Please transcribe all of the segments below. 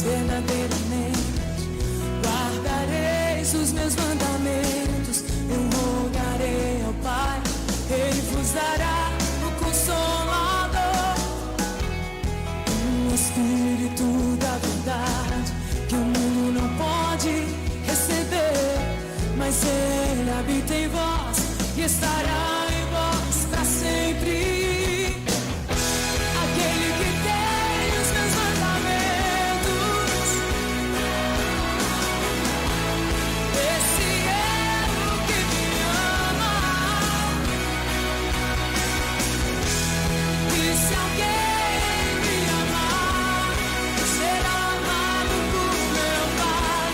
verdadeiramente guardareis os meus mandamentos. Eu rogarei ao Pai, Ele vos dará o Consolador, o Espírito da verdade, que o mundo não pode receber, mas Ele habita em vós e estará em vós para sempre. Aquele que tem os meus mandamentos, esse é o que me ama. E se alguém me amar, será amado por meu Pai.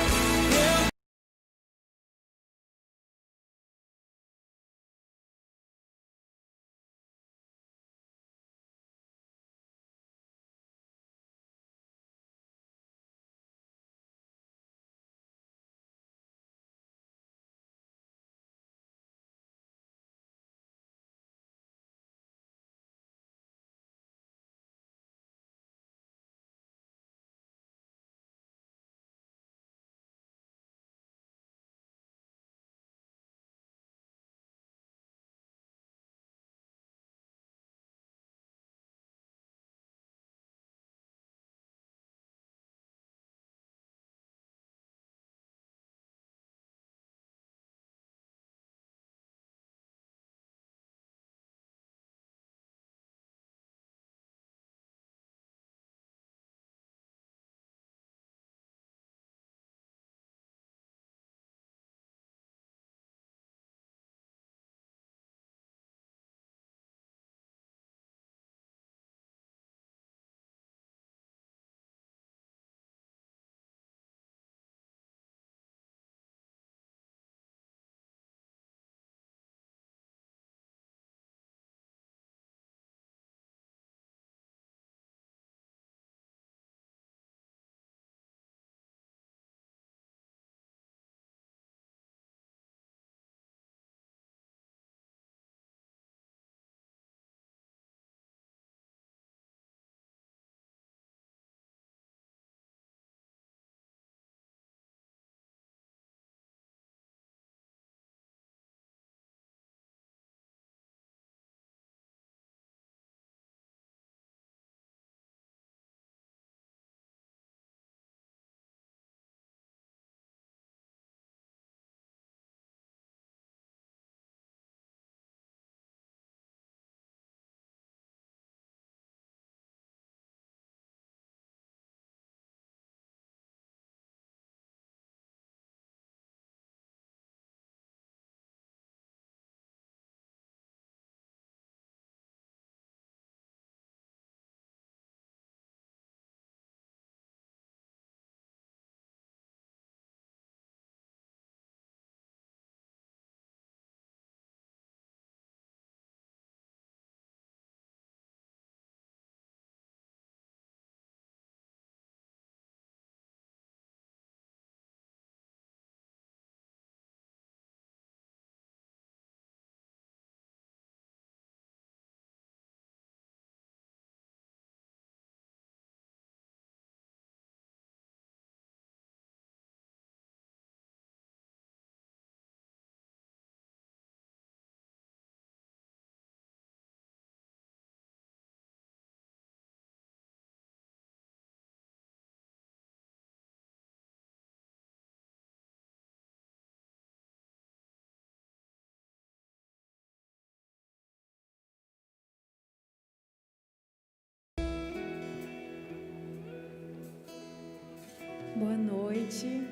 Boa noite,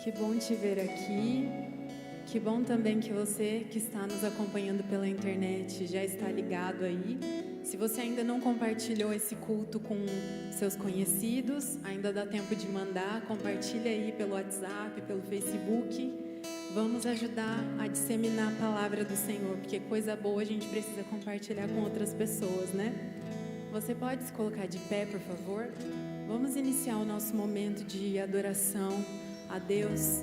que bom te ver aqui, que bom também que você que está nos acompanhando pela internet já está ligado aí. Se você ainda não compartilhou esse culto com seus conhecidos, ainda dá tempo de mandar, compartilha aí pelo WhatsApp, pelo Facebook. Vamos ajudar a disseminar a palavra do Senhor, porque coisa boa a gente precisa compartilhar com outras pessoas, né? Você pode se colocar de pé, por favor? Vamos iniciar o nosso momento de adoração a Deus.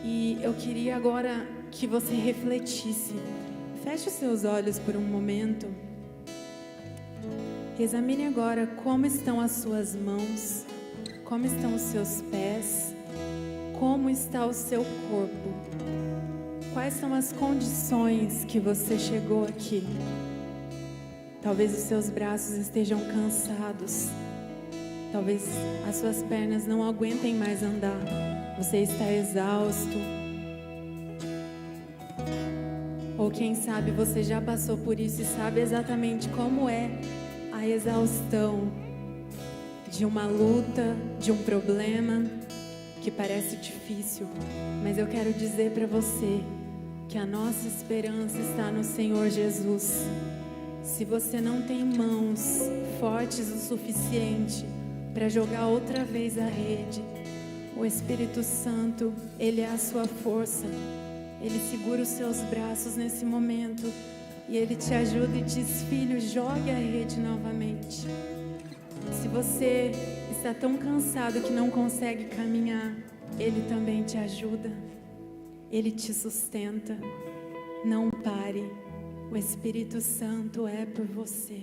E eu queria agora que você refletisse. Feche os seus olhos por um momento. Examine agora como estão as suas mãos, como estão os seus pés, como está o seu corpo, quais são as condições que você chegou aqui. Talvez os seus braços estejam cansados, talvez as suas pernas não aguentem mais andar, você está exausto. Ou quem sabe você já passou por isso e sabe exatamente como é a exaustão de uma luta, de um problema que parece difícil. Mas eu quero dizer para você que a nossa esperança está no Senhor Jesus. Se você não tem mãos fortes o suficiente para jogar outra vez a rede, o Espírito Santo, Ele é a sua força. Ele segura os seus braços nesse momento e Ele te ajuda e diz: filho, jogue a rede novamente. Se você está tão cansado que não consegue caminhar, Ele também te ajuda. Ele te sustenta. Não pare. O Espírito Santo é por você.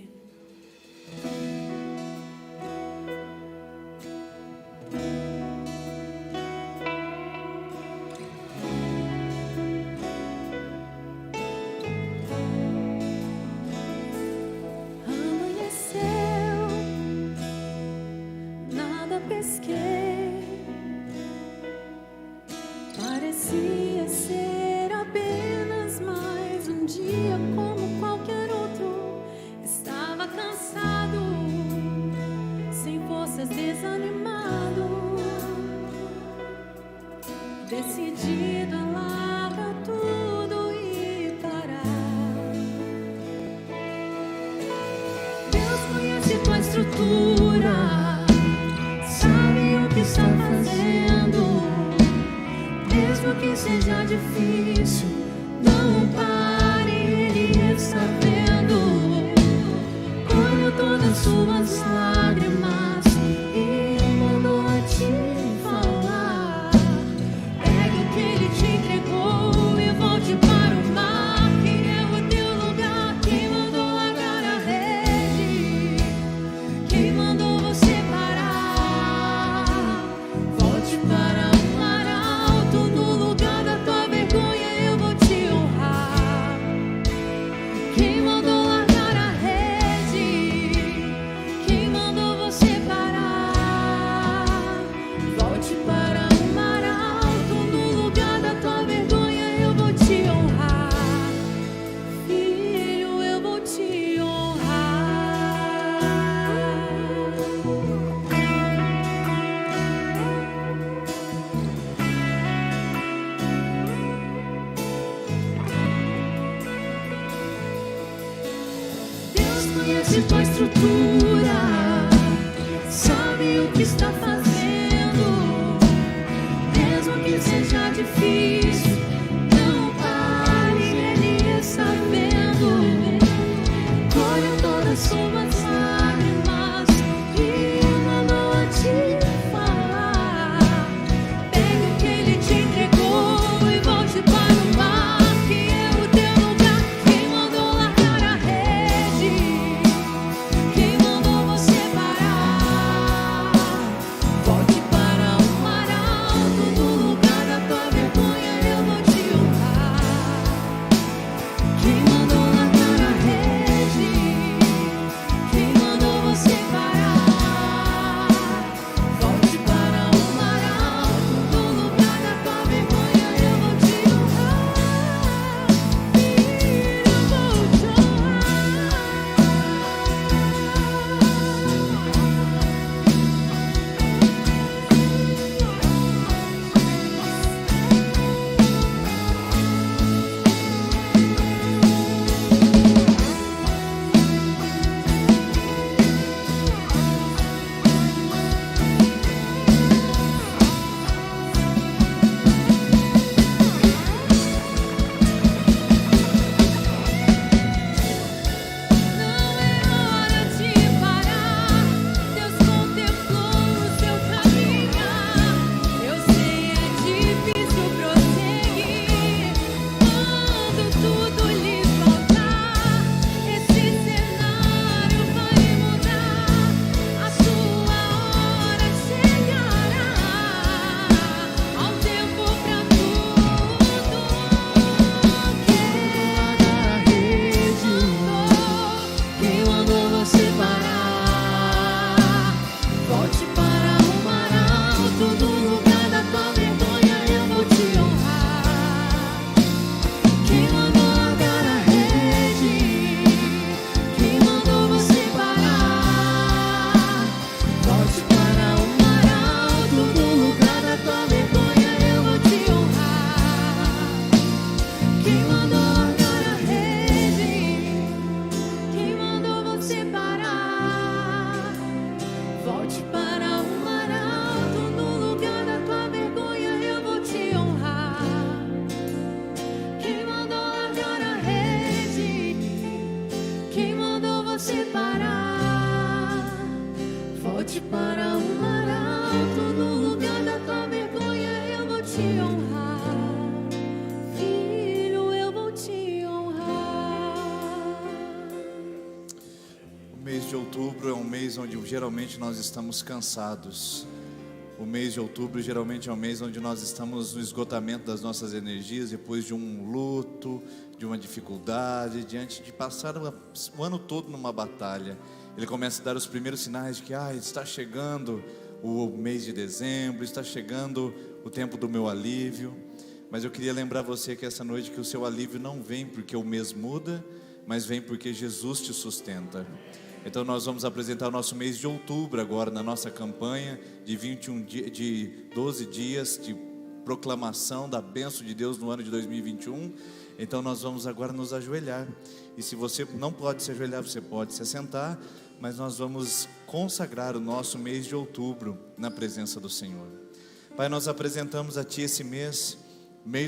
Parecia ser apenas mais um dia como qualquer outro. Estava cansado, sem forças, desanimado, decidido a largar tudo e parar. Deus conhece tua estrutura, sabe o que está fazendo. Mesmo que seja difícil, não pare, Ele está vendo. Colhe todas as suas lágrimas e mandou a te falar. Pegue o que Ele te entregou e volte para o mar, que é o teu lugar. Quem mandou largar a rede? Quem mandou você parar? Volte para o mar alto, no lugar da tua vergonha eu vou te honrar. Quem mandou largar a rede? Quem mandou você parar? Volte para o mar alto, no lugar da tua vergonha eu vou te honrar. Filho, eu vou te honrar. Deus conhece tua estrutura, sabe o que está fazendo. Mesmo que seja difícil, não pare, Ele está vendo. Colhe todas as suas lágrimas e mandou a te falar. Pegue o que Ele te entregou e volte para o mar, que é o teu lugar. Quem mandou largar a rede? Quem mandou você parar? Volte para o mar alto, no lugar da tua vergonha eu vou te honrar. Quem mandou largar a rede? Quem parar. Volte para o mar alto, no lugar da tua vergonha eu vou te honrar. Filho, eu vou te honrar. O mês de outubro é um mês onde geralmente nós estamos cansados. O mês de outubro geralmente é um mês onde nós estamos no esgotamento das nossas energias, depois de um luto, de uma dificuldade, diante de passar o ano todo numa batalha. Ele começa a dar os primeiros sinais de que está chegando o mês de dezembro, está chegando o tempo do meu alívio. Mas eu queria lembrar você que essa noite que o seu alívio não vem porque o mês muda, mas vem porque Jesus te sustenta. Então nós vamos apresentar o nosso mês de outubro agora na nossa campanha de 12 dias de proclamação da bênção de Deus no ano de 2021. Então nós vamos agora nos ajoelhar. E se você não pode se ajoelhar, você pode se assentar, mas nós vamos consagrar o nosso mês de outubro na presença do Senhor. Pai, nós apresentamos a Ti esse mês,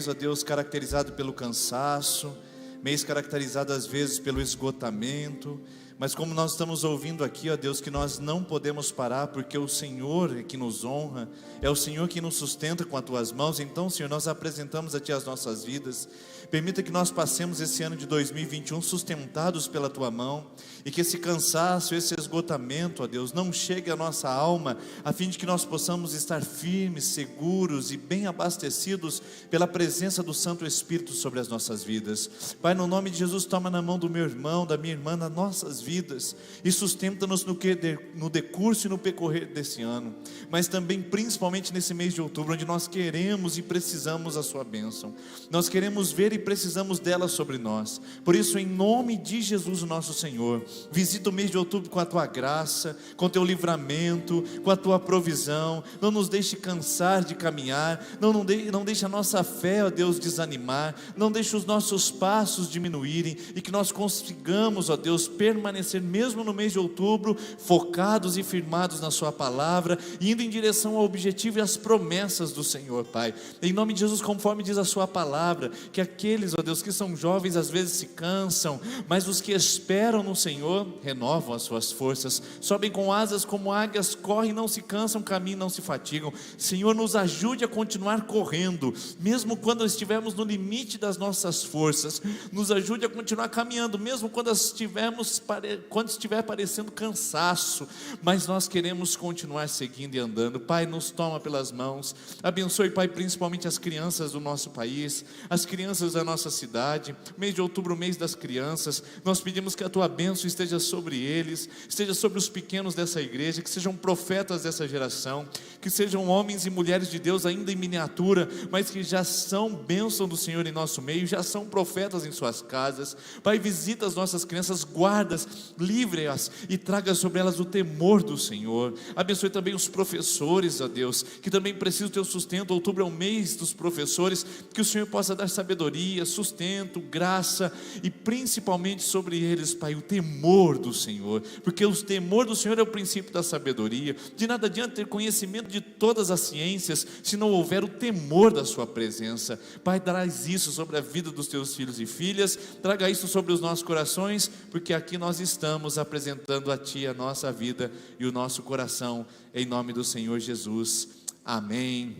ó Deus, caracterizado pelo cansaço, mês caracterizado às vezes pelo esgotamento, mas como nós estamos ouvindo aqui, ó Deus, que nós não podemos parar, porque o Senhor é que nos honra, é o Senhor que nos sustenta com as Tuas mãos. Então, Senhor, nós apresentamos a Ti as nossas vidas. Permita que nós passemos esse ano de 2021 sustentados pela Tua mão, e que esse cansaço, esse esgotamento, ó Deus, não chegue à nossa alma, a fim de que nós possamos estar firmes, seguros e bem abastecidos pela presença do Santo Espírito sobre as nossas vidas. Pai, no nome de Jesus, toma na mão do meu irmão, da minha irmã, nas nossas vidas, e sustenta-nos no decurso e no percorrer desse ano, mas também principalmente nesse mês de outubro, onde nós queremos e precisamos a Sua bênção. Nós queremos ver e precisamos dela sobre nós. Por isso, em nome de Jesus, o nosso Senhor, visita o mês de outubro com a Tua graça, com o Teu livramento, com a Tua provisão. Não nos deixe cansar de caminhar, não deixe a nossa fé, ó Deus, desanimar, não deixe os nossos passos diminuírem, e que nós consigamos, ó Deus, permanecer mesmo no mês de outubro, focados e firmados na Sua palavra, indo em direção ao objetivo e às promessas do Senhor, Pai. Em nome de Jesus, conforme diz a Sua palavra, que aqueles, ó Deus, que são jovens às vezes se cansam, mas os que esperam no Senhor renovam as suas forças, sobem com asas como águias, correm, não se cansam, caminham, não se fatigam. Senhor, nos ajude a continuar correndo, mesmo quando estivermos no limite das nossas forças. Nos ajude a continuar caminhando, mesmo quando estiver parecendo cansaço, mas nós queremos continuar seguindo e andando. Pai, nos toma pelas mãos, abençoe, Pai, principalmente as crianças do nosso país, as crianças da nossa cidade. Mês de outubro, mês das crianças, nós pedimos que a Tua bênção esteja sobre eles, esteja sobre os pequenos dessa igreja, que sejam profetas dessa geração, que sejam homens e mulheres de Deus ainda em miniatura, mas que já são bênção do Senhor em nosso meio, já são profetas em suas casas. Pai, visita as nossas crianças, guarda-as, livre-as e traga sobre elas o temor do Senhor. Abençoe também os professores, ó Deus, que também precisam do Teu sustento. Outubro é o mês dos professores, que o Senhor possa dar sabedoria, sustento, graça, e principalmente sobre eles, Pai, o temor do Senhor, porque o temor do Senhor é o princípio da sabedoria. De nada adianta ter conhecimento de todas as ciências, se não houver o temor da Sua presença. Pai, traz isso sobre a vida dos Teus filhos e filhas, traga isso sobre os nossos corações, porque aqui nós estamos apresentando a Ti a nossa vida e o nosso coração, em nome do Senhor Jesus. Amém,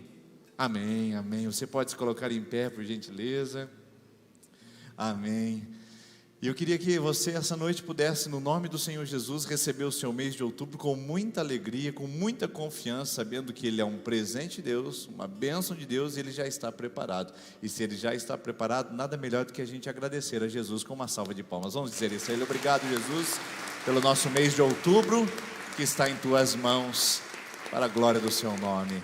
amém, amém. Você pode se colocar em pé, por gentileza. Amém. E eu queria que você essa noite pudesse, no nome do Senhor Jesus, receber o seu mês de outubro com muita alegria, com muita confiança, sabendo que Ele é um presente de Deus, uma bênção de Deus, e Ele já está preparado. E se Ele já está preparado, nada melhor do que a gente agradecer a Jesus com uma salva de palmas. Vamos dizer isso a Ele. Obrigado, Jesus, pelo nosso mês de outubro, que está em Tuas mãos, para a glória do Seu nome.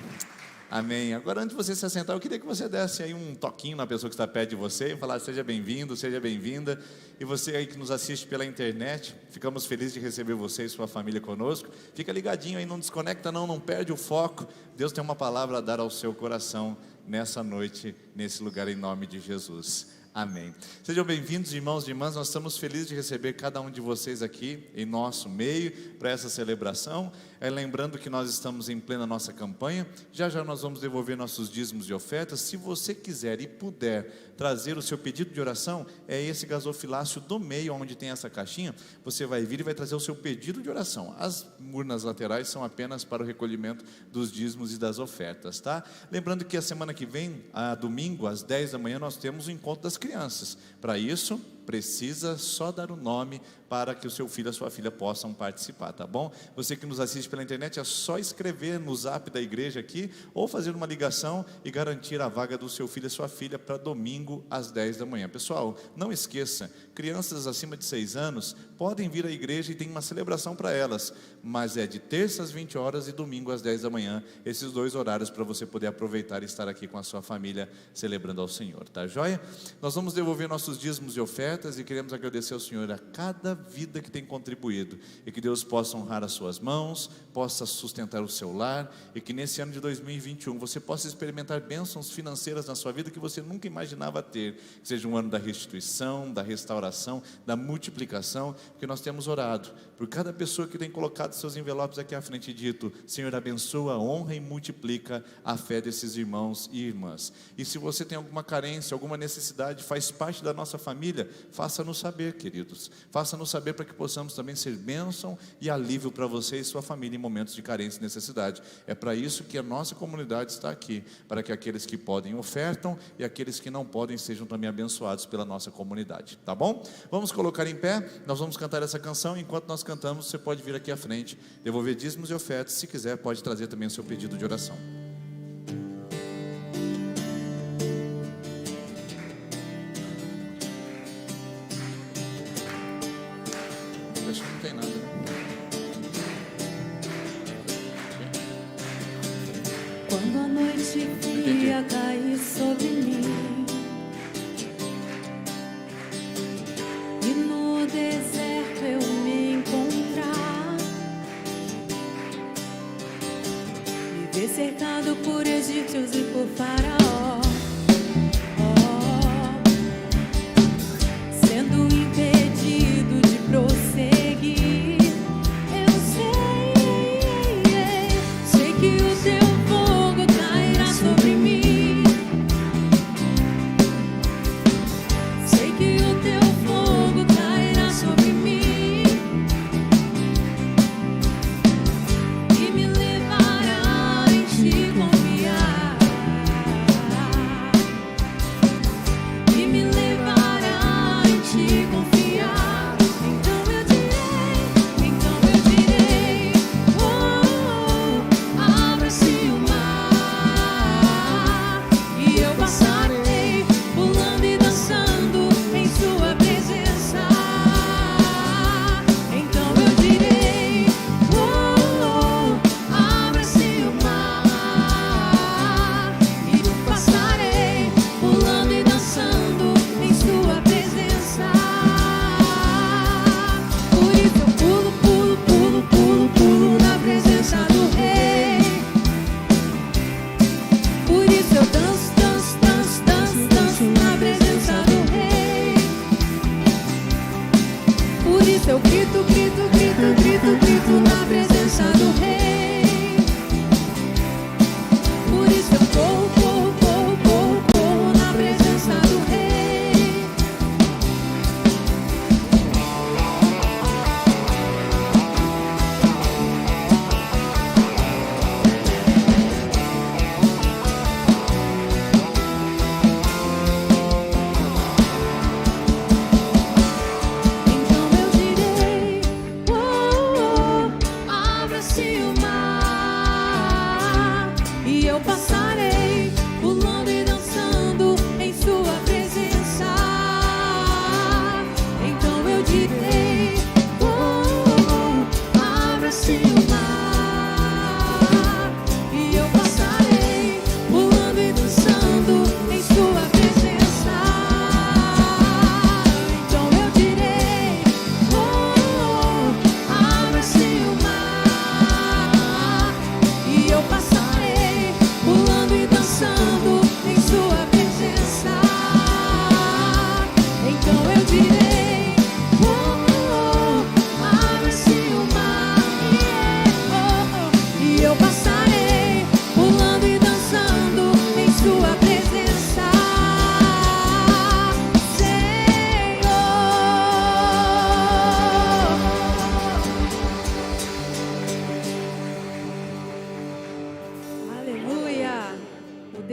Amém. Agora, antes de você se assentar, eu queria que você desse aí um toquinho na pessoa que está perto de você e falasse: seja bem-vindo, seja bem-vinda. E você aí que nos assiste pela internet, ficamos felizes de receber você e sua família conosco. Fica ligadinho aí, não desconecta não perde o foco. Deus tem uma palavra a dar ao seu coração nessa noite, nesse lugar, em nome de Jesus. Amém. Sejam bem-vindos, irmãos e irmãs. Nós estamos felizes de receber cada um de vocês aqui em nosso meio para essa celebração. Lembrando que nós estamos em plena nossa campanha. Já já nós vamos devolver nossos dízimos e ofertas. Se você quiser e puder trazer o seu pedido de oração, é esse gasofilácio do meio, onde tem essa caixinha. Você vai vir e vai trazer o seu pedido de oração. As urnas laterais são apenas para o recolhimento dos dízimos e das ofertas, tá? Lembrando que a semana que vem, domingo, às 10 da manhã, nós temos o encontro das crianças. Para isso, precisa só dar o nome para que o seu filho e a sua filha possam participar, tá bom? Você que nos assiste pela internet, é só escrever no zap da igreja aqui, ou fazer uma ligação e garantir a vaga do seu filho e sua filha para domingo às 10 da manhã. Pessoal, não esqueça, crianças acima de 6 anos podem vir à igreja e tem uma celebração para elas, mas é de terça às 20 horas e domingo às 10 da manhã, esses 2 horários para você poder aproveitar e estar aqui com a sua família celebrando ao Senhor, tá joia? Nós vamos devolver nossos dízimos e ofertas e queremos agradecer ao Senhor a cada vida que tem contribuído, e que Deus possa honrar as suas mãos, possa sustentar o seu lar, e que nesse ano de 2021 você possa experimentar bênçãos financeiras na sua vida que você nunca imaginava ter, que seja um ano da restituição, da restauração, da multiplicação, porque nós temos orado por cada pessoa que tem colocado seus envelopes aqui à frente e dito: Senhor, abençoa, honra e multiplica a fé desses irmãos e irmãs. E se você tem alguma carência, alguma necessidade, faz parte da nossa família, faça-nos saber, queridos, faça-nos saber para que possamos também ser bênção e alívio para você e sua família em momentos de carência e necessidade. É para isso que a nossa comunidade está aqui, para que aqueles que podem ofertam e aqueles que não podem sejam também abençoados pela nossa comunidade, tá bom? Vamos colocar em pé, nós vamos cantar essa canção. Enquanto nós cantamos, você pode vir aqui à frente, devolver dízimos e ofertas. Se quiser, pode trazer também o seu pedido de oração. Acho que não tem nada, né? Quando a noite fria cair sobre mim e no deserto eu me encontrar, me ver cercado por egípcios e por faraó, sendo impedido de prosseguir, eu sei que o teu fogo cairá sobre mim, sei que o teu fogo cairá sobre mim e me levará em te confiar.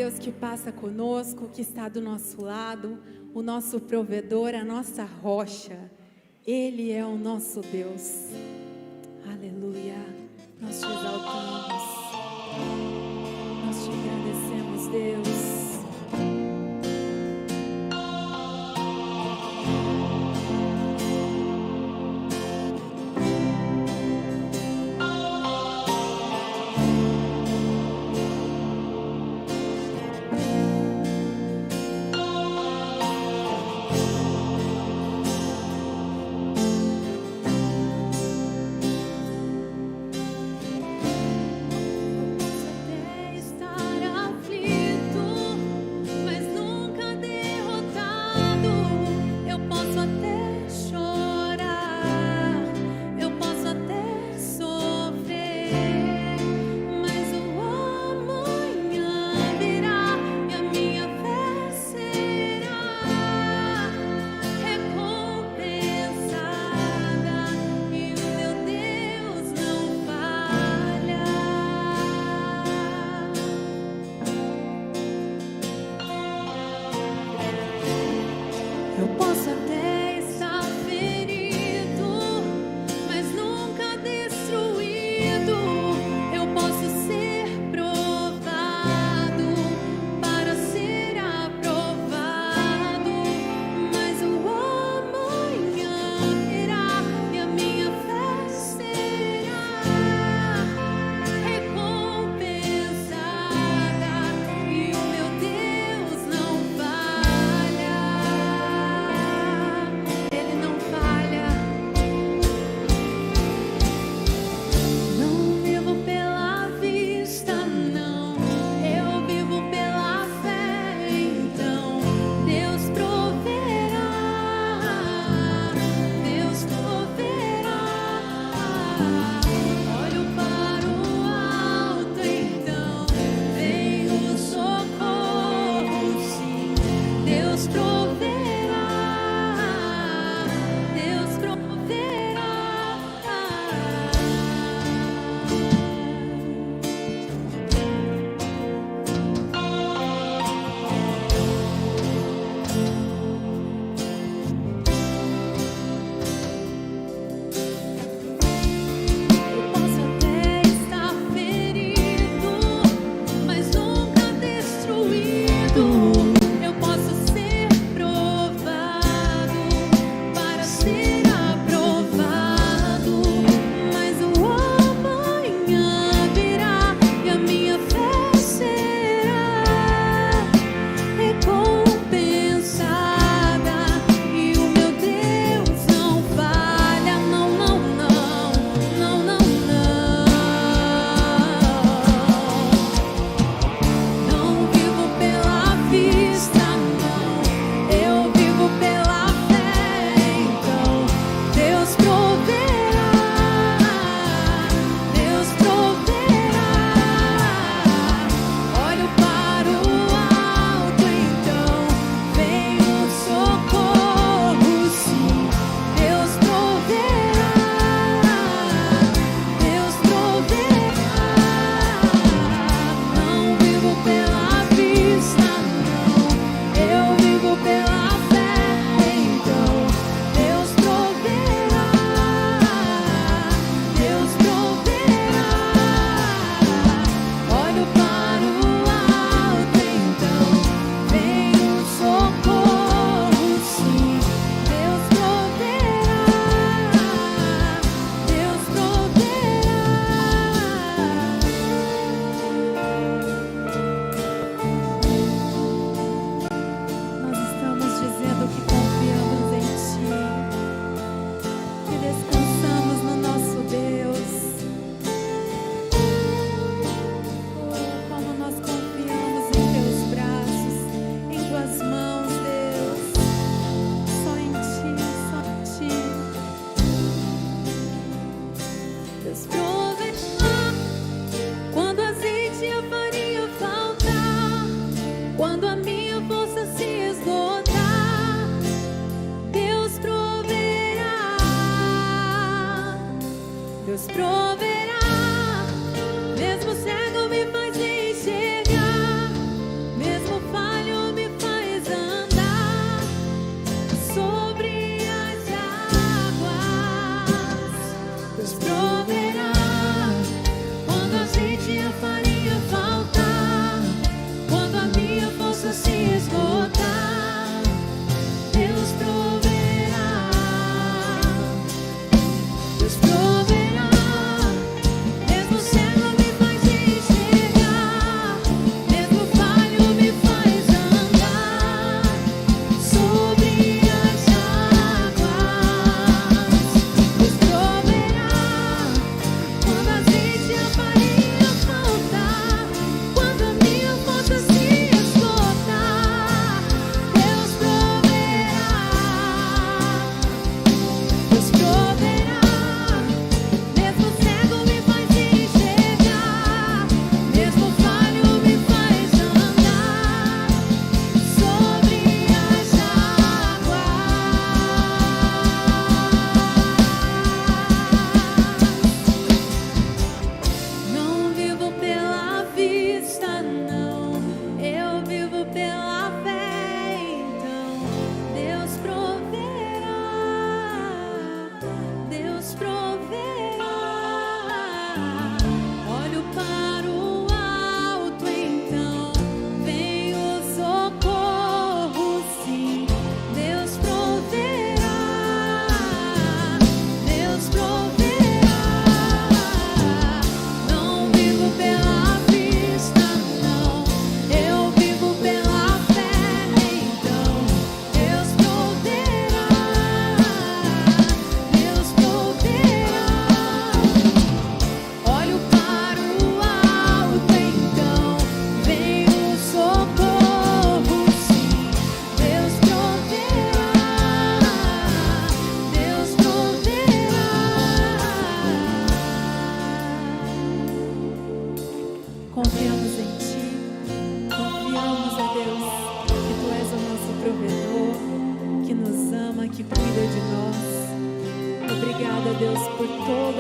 Deus que passa conosco, que está do nosso lado, o nosso provedor, a nossa rocha. Ele é o nosso Deus. Aleluia. Nós te exaltamos. Nós te agradecemos, Deus.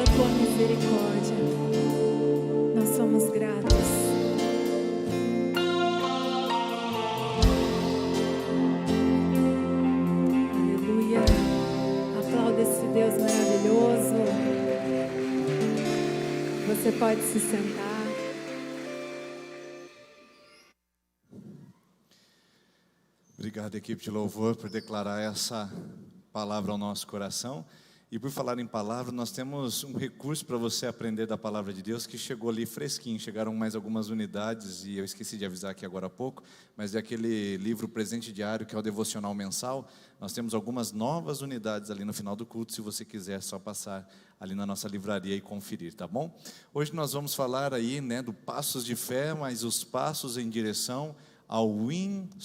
toda a tua misericórdia. Nós somos gratos. Aleluia. Aplauda esse Deus maravilhoso. Você pode se sentar. Obrigado, equipe de louvor, por declarar essa palavra ao nosso coração. E por falar em palavra, nós temos um recurso para você aprender da palavra de Deus que chegou ali fresquinho. Chegaram mais algumas unidades e eu esqueci de avisar aqui agora há pouco, mas é aquele livro Presente Diário, que é o devocional mensal. Nós temos algumas novas unidades ali no final do culto, se você quiser, é só passar ali na nossa livraria e conferir, tá bom? Hoje nós vamos falar aí, do passos de fé, mas os passos em direção ao insuperável.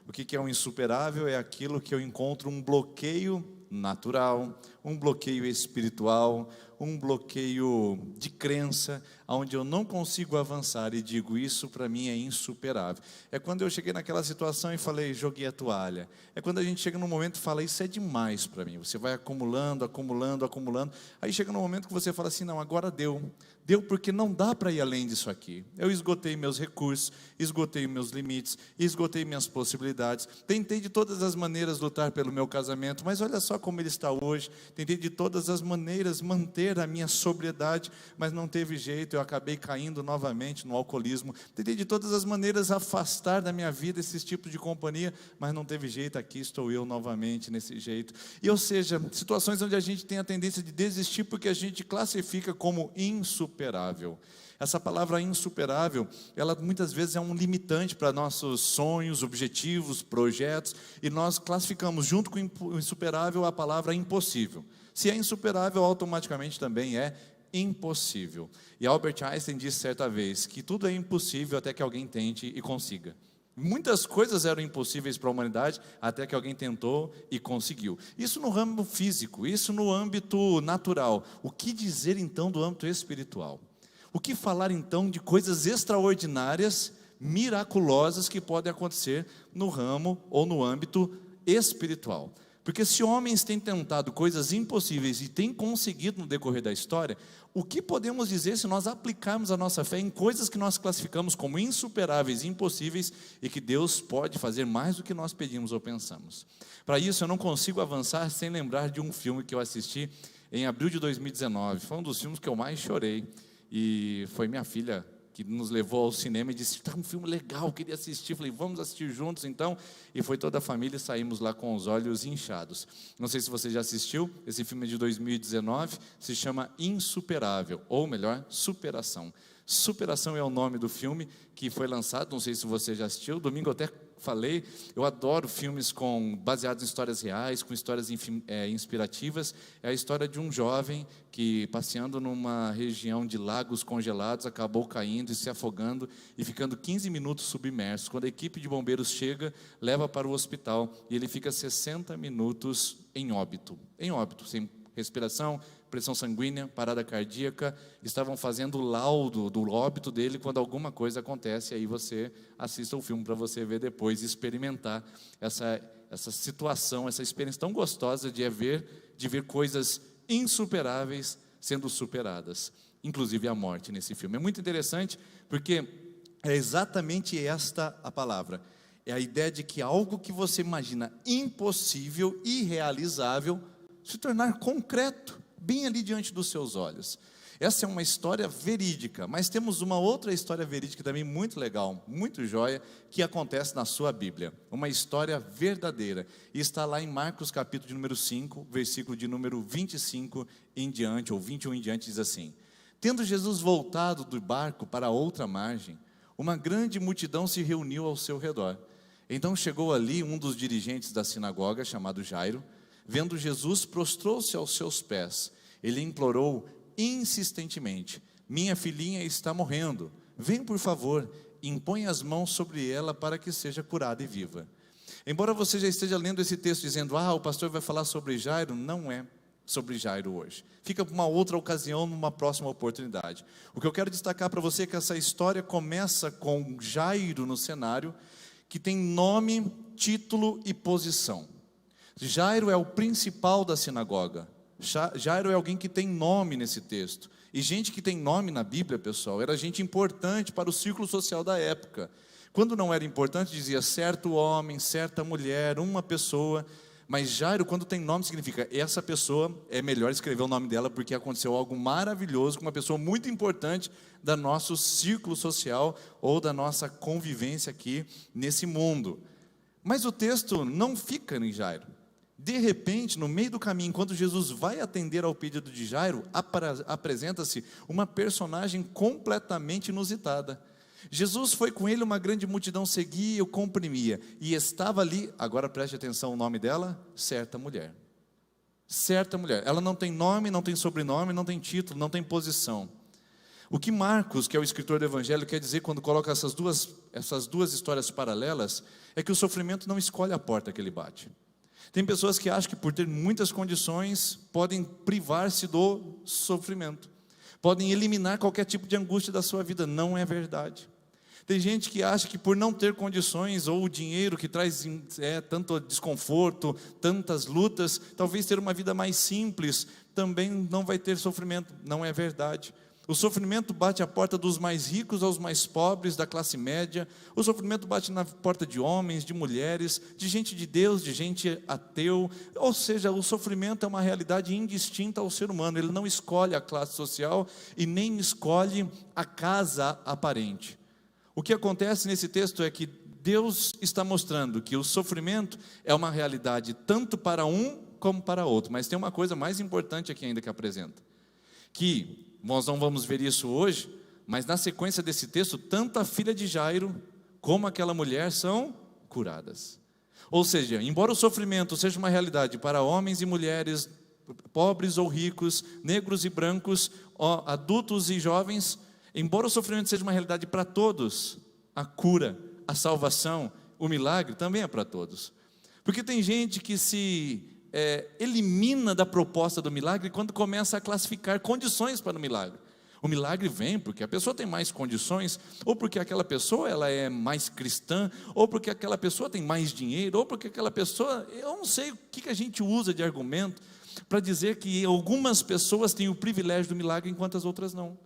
O que é o insuperável? É aquilo que eu encontro um bloqueio natural, um bloqueio espiritual, um bloqueio de crença, onde eu não consigo avançar e digo, isso para mim é insuperável. É quando eu cheguei naquela situação e falei, joguei a toalha. É quando a gente chega num momento e fala, isso é demais para mim. Você vai acumulando, acumulando, acumulando. Aí chega num momento que você fala assim, não, agora deu. Deu porque não dá para ir além disso aqui. Eu esgotei meus recursos, esgotei meus limites, esgotei minhas possibilidades. Tentei de todas as maneiras lutar pelo meu casamento, mas olha só como ele está hoje. Tentei de todas as maneiras manter a minha sobriedade, mas não teve jeito, eu acabei caindo novamente no alcoolismo. Tentei de todas as maneiras afastar da minha vida esses tipos de companhia, mas não teve jeito, aqui estou eu novamente nesse jeito. E ou seja, situações onde a gente tem a tendência de desistir porque a gente classifica como insuperável. Essa palavra insuperável, ela muitas vezes é um limitante para nossos sonhos, objetivos, projetos, e nós classificamos junto com o insuperável a palavra impossível. Se é insuperável, automaticamente também é impossível. E Albert Einstein disse certa vez que tudo é impossível até que alguém tente e consiga. Muitas coisas eram impossíveis para a humanidade até que alguém tentou e conseguiu. Isso no ramo físico, isso no âmbito natural. O que dizer então do âmbito espiritual? O que falar então de coisas extraordinárias, miraculosas que podem acontecer no ramo ou no âmbito espiritual? Porque se homens têm tentado coisas impossíveis e têm conseguido no decorrer da história, o que podemos dizer se nós aplicarmos a nossa fé em coisas que nós classificamos como insuperáveis e impossíveis e que Deus pode fazer mais do que nós pedimos ou pensamos? Para isso eu não consigo avançar sem lembrar de um filme que eu assisti em abril de 2019. Foi um dos filmes que eu mais chorei e foi minha filha que nos levou ao cinema e disse, está um filme legal, queria assistir. Falei, vamos assistir juntos então. E foi toda a família e saímos lá com os olhos inchados. Não sei se você já assistiu, esse filme é de 2019, se chama Insuperável, ou melhor, Superação. Superação é o nome do filme que foi lançado, não sei se você já assistiu, domingo eu até falei, eu adoro filmes baseados em histórias reais, com histórias inspirativas. É a história de um jovem que, passeando numa região de lagos congelados, acabou caindo e se afogando e ficando 15 minutos submerso. Quando a equipe de bombeiros chega, leva para o hospital e ele fica 60 minutos em óbito, sem respiração, pressão sanguínea, parada cardíaca. Estavam fazendo o laudo do óbito dele quando alguma coisa acontece. Aí você assista o filme para você ver depois e experimentar essa situação, essa experiência tão gostosa de ver coisas insuperáveis sendo superadas, inclusive a morte nesse filme. É muito interessante porque é exatamente esta a palavra. É a ideia de que algo que você imagina impossível, irrealizável, se tornar concreto, bem ali diante dos seus olhos. Essa é uma história verídica, mas temos uma outra história verídica também muito legal, muito joia, que acontece na sua Bíblia. Uma história verdadeira, e está lá em Marcos capítulo de número 5, versículo de número 25 em diante, ou 21 em diante, diz assim: tendo Jesus voltado do barco para outra margem, uma grande multidão se reuniu ao seu redor. Então chegou ali um dos dirigentes da sinagoga, chamado Jairo. Vendo Jesus, prostrou-se aos seus pés. Ele implorou insistentemente: minha filhinha está morrendo. Vem, por favor, impõe as mãos sobre ela para que seja curada e viva. Embora você já esteja lendo esse texto dizendo, o pastor vai falar sobre Jairo, não é sobre Jairo hoje. Fica para uma outra ocasião, numa próxima oportunidade. O que eu quero destacar para você é que essa história começa com Jairo no cenário, que tem nome, título e posição. Jairo é o principal da sinagoga. Jairo é alguém que tem nome nesse texto. E gente que tem nome na Bíblia, pessoal, era gente importante para o círculo social da época. Quando não era importante, dizia certo homem, certa mulher, uma pessoa. Mas Jairo, quando tem nome, significa essa pessoa, é melhor escrever o nome dela, porque aconteceu algo maravilhoso com uma pessoa muito importante do nosso círculo social ou da nossa convivência aqui nesse mundo. Mas o texto não fica em Jairo. De repente, no meio do caminho, enquanto Jesus vai atender ao pedido de Jairo, apresenta-se uma personagem completamente inusitada. Jesus foi com ele, uma grande multidão seguia e o comprimia, e estava ali, agora preste atenção o nome dela, certa mulher. Certa mulher, ela não tem nome, não tem sobrenome, não tem título, não tem posição. O que Marcos, que é o escritor do Evangelho, quer dizer quando coloca essas duas histórias paralelas, é que o sofrimento não escolhe a porta que ele bate. Tem pessoas que acham que por ter muitas condições, podem privar-se do sofrimento, podem eliminar qualquer tipo de angústia da sua vida. Não é verdade. Tem gente que acha que por não ter condições, ou o dinheiro que traz tanto desconforto, tantas lutas, talvez ter uma vida mais simples, também não vai ter sofrimento. Não é verdade. O sofrimento bate à porta dos mais ricos aos mais pobres, da classe média. O sofrimento bate na porta de homens, de mulheres, de gente de Deus, de gente ateu. Ou seja, o sofrimento é uma realidade indistinta ao ser humano. Ele não escolhe a classe social e nem escolhe a casa aparente. O que acontece nesse texto é que Deus está mostrando que o sofrimento é uma realidade tanto para um como para outro. Mas tem uma coisa mais importante aqui ainda que apresenta, que nós não vamos ver isso hoje, mas na sequência desse texto, tanto a filha de Jairo como aquela mulher são curadas. Ou seja, embora o sofrimento seja uma realidade para homens e mulheres, pobres ou ricos, negros e brancos, adultos e jovens, embora o sofrimento seja uma realidade para todos, a cura, a salvação, o milagre também é para todos. Porque tem gente que se elimina da proposta do milagre quando começa a classificar condições para o milagre. O milagre vem porque a pessoa tem mais condições, ou porque aquela pessoa ela é mais cristã, ou porque aquela pessoa tem mais dinheiro, ou porque aquela pessoa, eu não sei o que a gente usa de argumento para dizer que algumas pessoas têm o privilégio do milagre enquanto as outras não.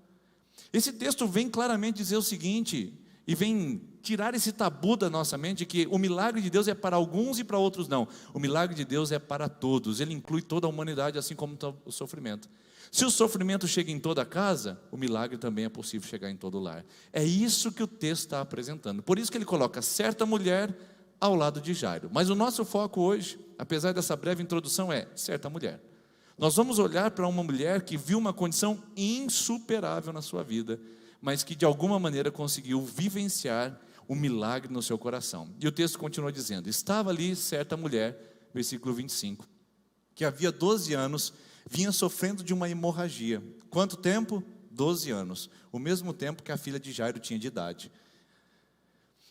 Esse texto vem claramente dizer o seguinte, e vem tirar esse tabu da nossa mente, que o milagre de Deus é para alguns e para outros não. O milagre de Deus é para todos, ele inclui toda a humanidade, assim como o sofrimento. Se o sofrimento chega em toda casa, o milagre também é possível chegar em todo lar. É isso que o texto está apresentando. Por isso que ele coloca certa mulher ao lado de Jairo. Mas o nosso foco hoje, apesar dessa breve introdução, é certa mulher. Nós vamos olhar para uma mulher que viu uma condição insuperável na sua vida, mas que de alguma maneira conseguiu vivenciar o milagre no seu coração. E o texto continua dizendo, estava ali certa mulher, versículo 25, que havia 12 anos, vinha sofrendo de uma hemorragia. Quanto tempo? 12 anos, o mesmo tempo que a filha de Jairo tinha de idade.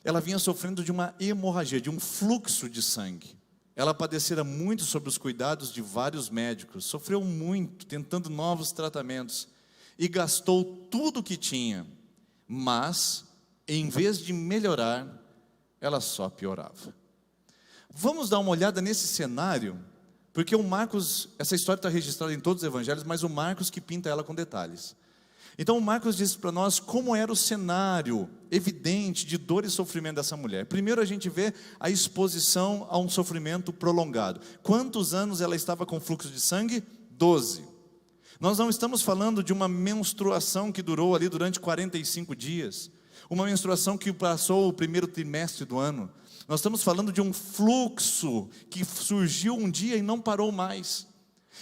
Ela vinha sofrendo de uma hemorragia, de um fluxo de sangue. Ela padecera muito sob os cuidados de vários médicos, sofreu muito, tentando novos tratamentos, e gastou tudo o que tinha, mas, em vez de melhorar, ela só piorava. Vamos dar uma olhada nesse cenário, porque o Marcos, essa história está registrada em todos os evangelhos, mas o Marcos que pinta ela com detalhes. Então o Marcos diz para nós como era o cenário evidente de dor e sofrimento dessa mulher. Primeiro a gente vê a exposição a um sofrimento prolongado. Quantos anos ela estava com fluxo de sangue? 12. Nós não estamos falando de uma menstruação que durou ali durante 45 dias, uma menstruação que passou o primeiro trimestre do ano. Nós estamos falando de um fluxo que surgiu um dia e não parou mais.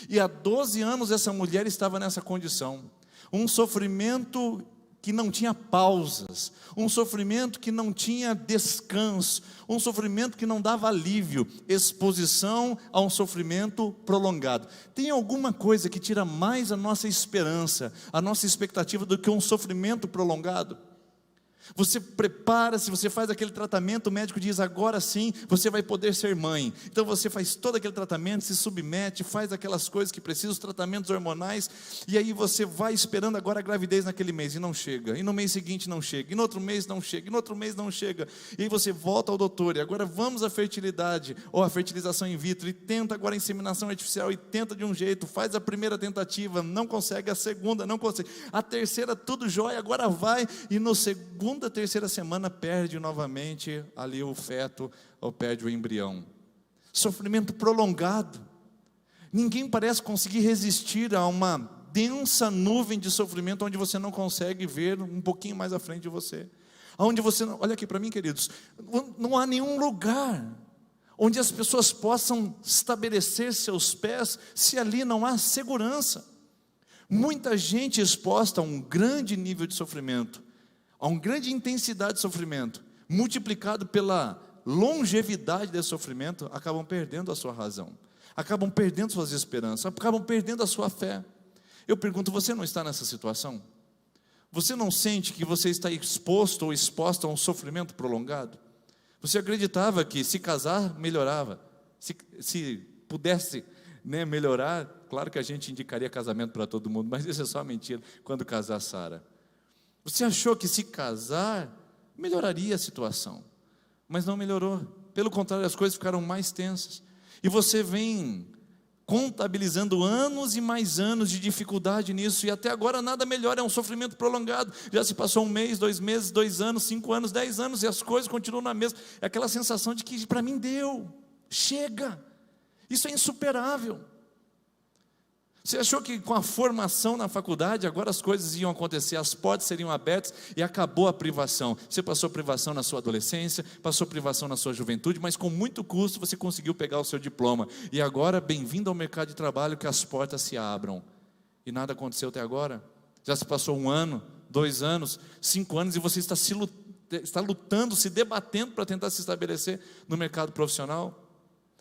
E há 12 anos essa mulher estava nessa condição. Um sofrimento que não tinha pausas, um sofrimento que não tinha descanso, um sofrimento que não dava alívio, exposição a um sofrimento prolongado. Tem alguma coisa que tira mais a nossa esperança, a nossa expectativa do que um sofrimento prolongado? Você prepara-se, você faz aquele tratamento, o médico diz, agora sim, você vai poder ser mãe. Então você faz todo aquele tratamento, se submete, faz aquelas coisas que precisa, os tratamentos hormonais, e aí você vai esperando agora a gravidez naquele mês, e não chega, e no mês seguinte não chega, e no outro mês não chega, e no outro mês não chega, e aí você volta ao doutor, e agora vamos à fertilidade, ou à fertilização in vitro, e tenta agora a inseminação artificial, e tenta de um jeito, faz a primeira tentativa, não consegue, a segunda não consegue, a terceira tudo jóia, agora vai, e no segunda, terceira semana perde novamente ali o feto, ou perde o embrião. Sofrimento prolongado. Ninguém parece conseguir resistir a uma densa nuvem de sofrimento, onde você não consegue ver um pouquinho mais à frente de você, onde você, olha aqui para mim, queridos, não há nenhum lugar onde as pessoas possam estabelecer seus pés, se ali não há segurança. Muita gente exposta a um grande nível de sofrimento, a uma grande intensidade de sofrimento, multiplicado pela longevidade desse sofrimento, acabam perdendo a sua razão, acabam perdendo suas esperanças, acabam perdendo a sua fé. Eu pergunto, você não está nessa situação? Você não sente que você está exposto ou exposta a um sofrimento prolongado? Você acreditava que se casar, melhorava, se pudesse melhorar, claro que a gente indicaria casamento para todo mundo, mas isso é só mentira, quando casar Sara. Você achou que se casar melhoraria a situação, mas não melhorou. Pelo contrário, as coisas ficaram mais tensas. E você vem contabilizando anos e mais anos de dificuldade nisso, e até agora nada melhora, é um sofrimento prolongado. Já se passou 1 mês, 2 meses, 2 anos, 5 anos, 10 anos, e as coisas continuam na mesma. É aquela sensação de que para mim deu, chega, isso é insuperável. Você achou que com a formação na faculdade, agora as coisas iam acontecer, as portas seriam abertas e acabou a privação. Você passou privação na sua adolescência, passou privação na sua juventude, mas com muito custo você conseguiu pegar o seu diploma. E agora, bem-vindo ao mercado de trabalho, que as portas se abram. E nada aconteceu até agora? Já se passou 1 ano, 2 anos, 5 anos, e você está lutando, se debatendo para tentar se estabelecer no mercado profissional?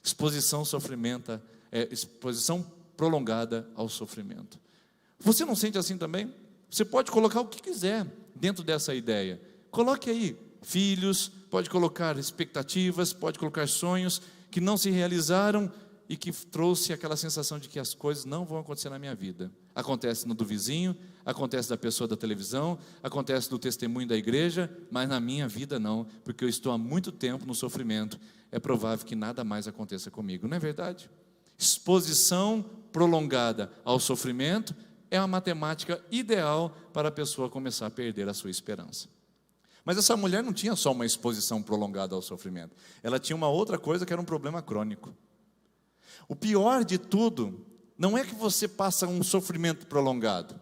Exposição, sofrimento, exposição prolongada ao sofrimento. Você não sente assim também? Você pode colocar o que quiser dentro dessa ideia. Coloque aí filhos, pode colocar expectativas, pode colocar sonhos que não se realizaram e que trouxe aquela sensação de que as coisas não vão acontecer na minha vida. Acontece no do vizinho, acontece da pessoa da televisão, acontece do testemunho da igreja, mas na minha vida não, porque eu estou há muito tempo no sofrimento. É provável que nada mais aconteça comigo, não é verdade? Exposição prolongada ao sofrimento é uma matemática ideal para a pessoa começar a perder a sua esperança. Mas essa mulher não tinha só uma exposição prolongada ao sofrimento, ela tinha uma outra coisa que era um problema crônico. O pior de tudo não é que você passa um sofrimento prolongado.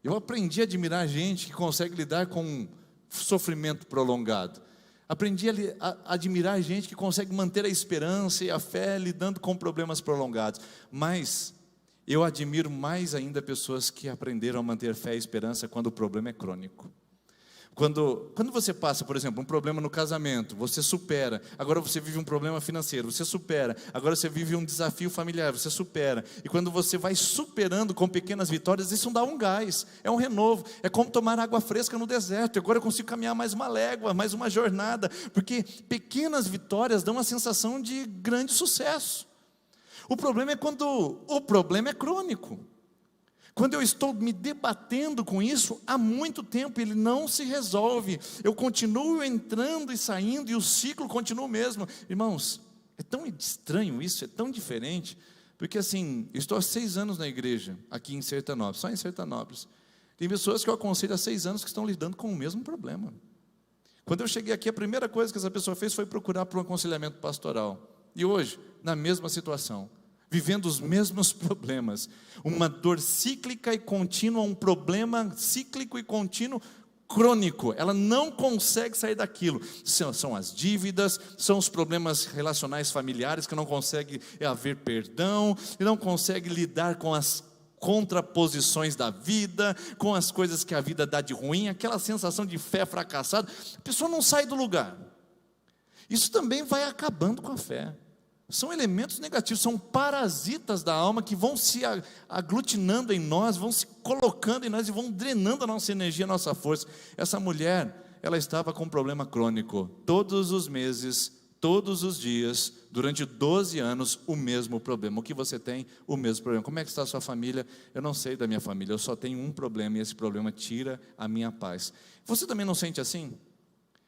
Eu aprendi a admirar gente que consegue lidar com um sofrimento prolongado. Aprendi a admirar gente que consegue manter a esperança e a fé lidando com problemas prolongados. Mas eu admiro mais ainda pessoas que aprenderam a manter fé e esperança quando o problema é crônico. Quando você passa, por exemplo, um problema no casamento, você supera. Agora você vive um problema financeiro, você supera. Agora você vive um desafio familiar, você supera. E quando você vai superando com pequenas vitórias, isso dá um gás, é um renovo. É como tomar água fresca no deserto. Agora eu consigo caminhar mais uma légua, mais uma jornada. Porque pequenas vitórias dão uma sensação de grande sucesso. O problema é quando o problema é crônico. Quando eu estou me debatendo com isso há muito tempo, ele não se resolve, eu continuo entrando e saindo, e o ciclo continua o mesmo. Irmãos, é tão estranho isso, é tão diferente, porque assim, eu estou há 6 anos na igreja, aqui em Sertanópolis, só em Sertanópolis. Tem pessoas que eu aconselho há 6 anos que estão lidando com o mesmo problema. Quando eu cheguei aqui, a primeira coisa que essa pessoa fez foi procurar por um aconselhamento pastoral. E hoje, na mesma situação, vivendo os mesmos problemas, uma dor cíclica e contínua, um problema cíclico e contínuo, crônico, ela não consegue sair daquilo. São as dívidas, são os problemas relacionais familiares, que não consegue haver perdão, e não consegue lidar com as contraposições da vida, com as coisas que a vida dá de ruim, aquela sensação de fé fracassada, a pessoa não sai do lugar. Isso também vai acabando com a fé. São elementos negativos, são parasitas da alma que vão se aglutinando em nós, vão se colocando em nós e vão drenando a nossa energia, a nossa força. Essa mulher, ela estava com um problema crônico. Todos os meses, todos os dias, durante 12 anos, o mesmo problema. O que você tem? O mesmo problema. Como é que está a sua família? Eu não sei da minha família, eu só tenho um problema e esse problema tira a minha paz. Você também não sente assim?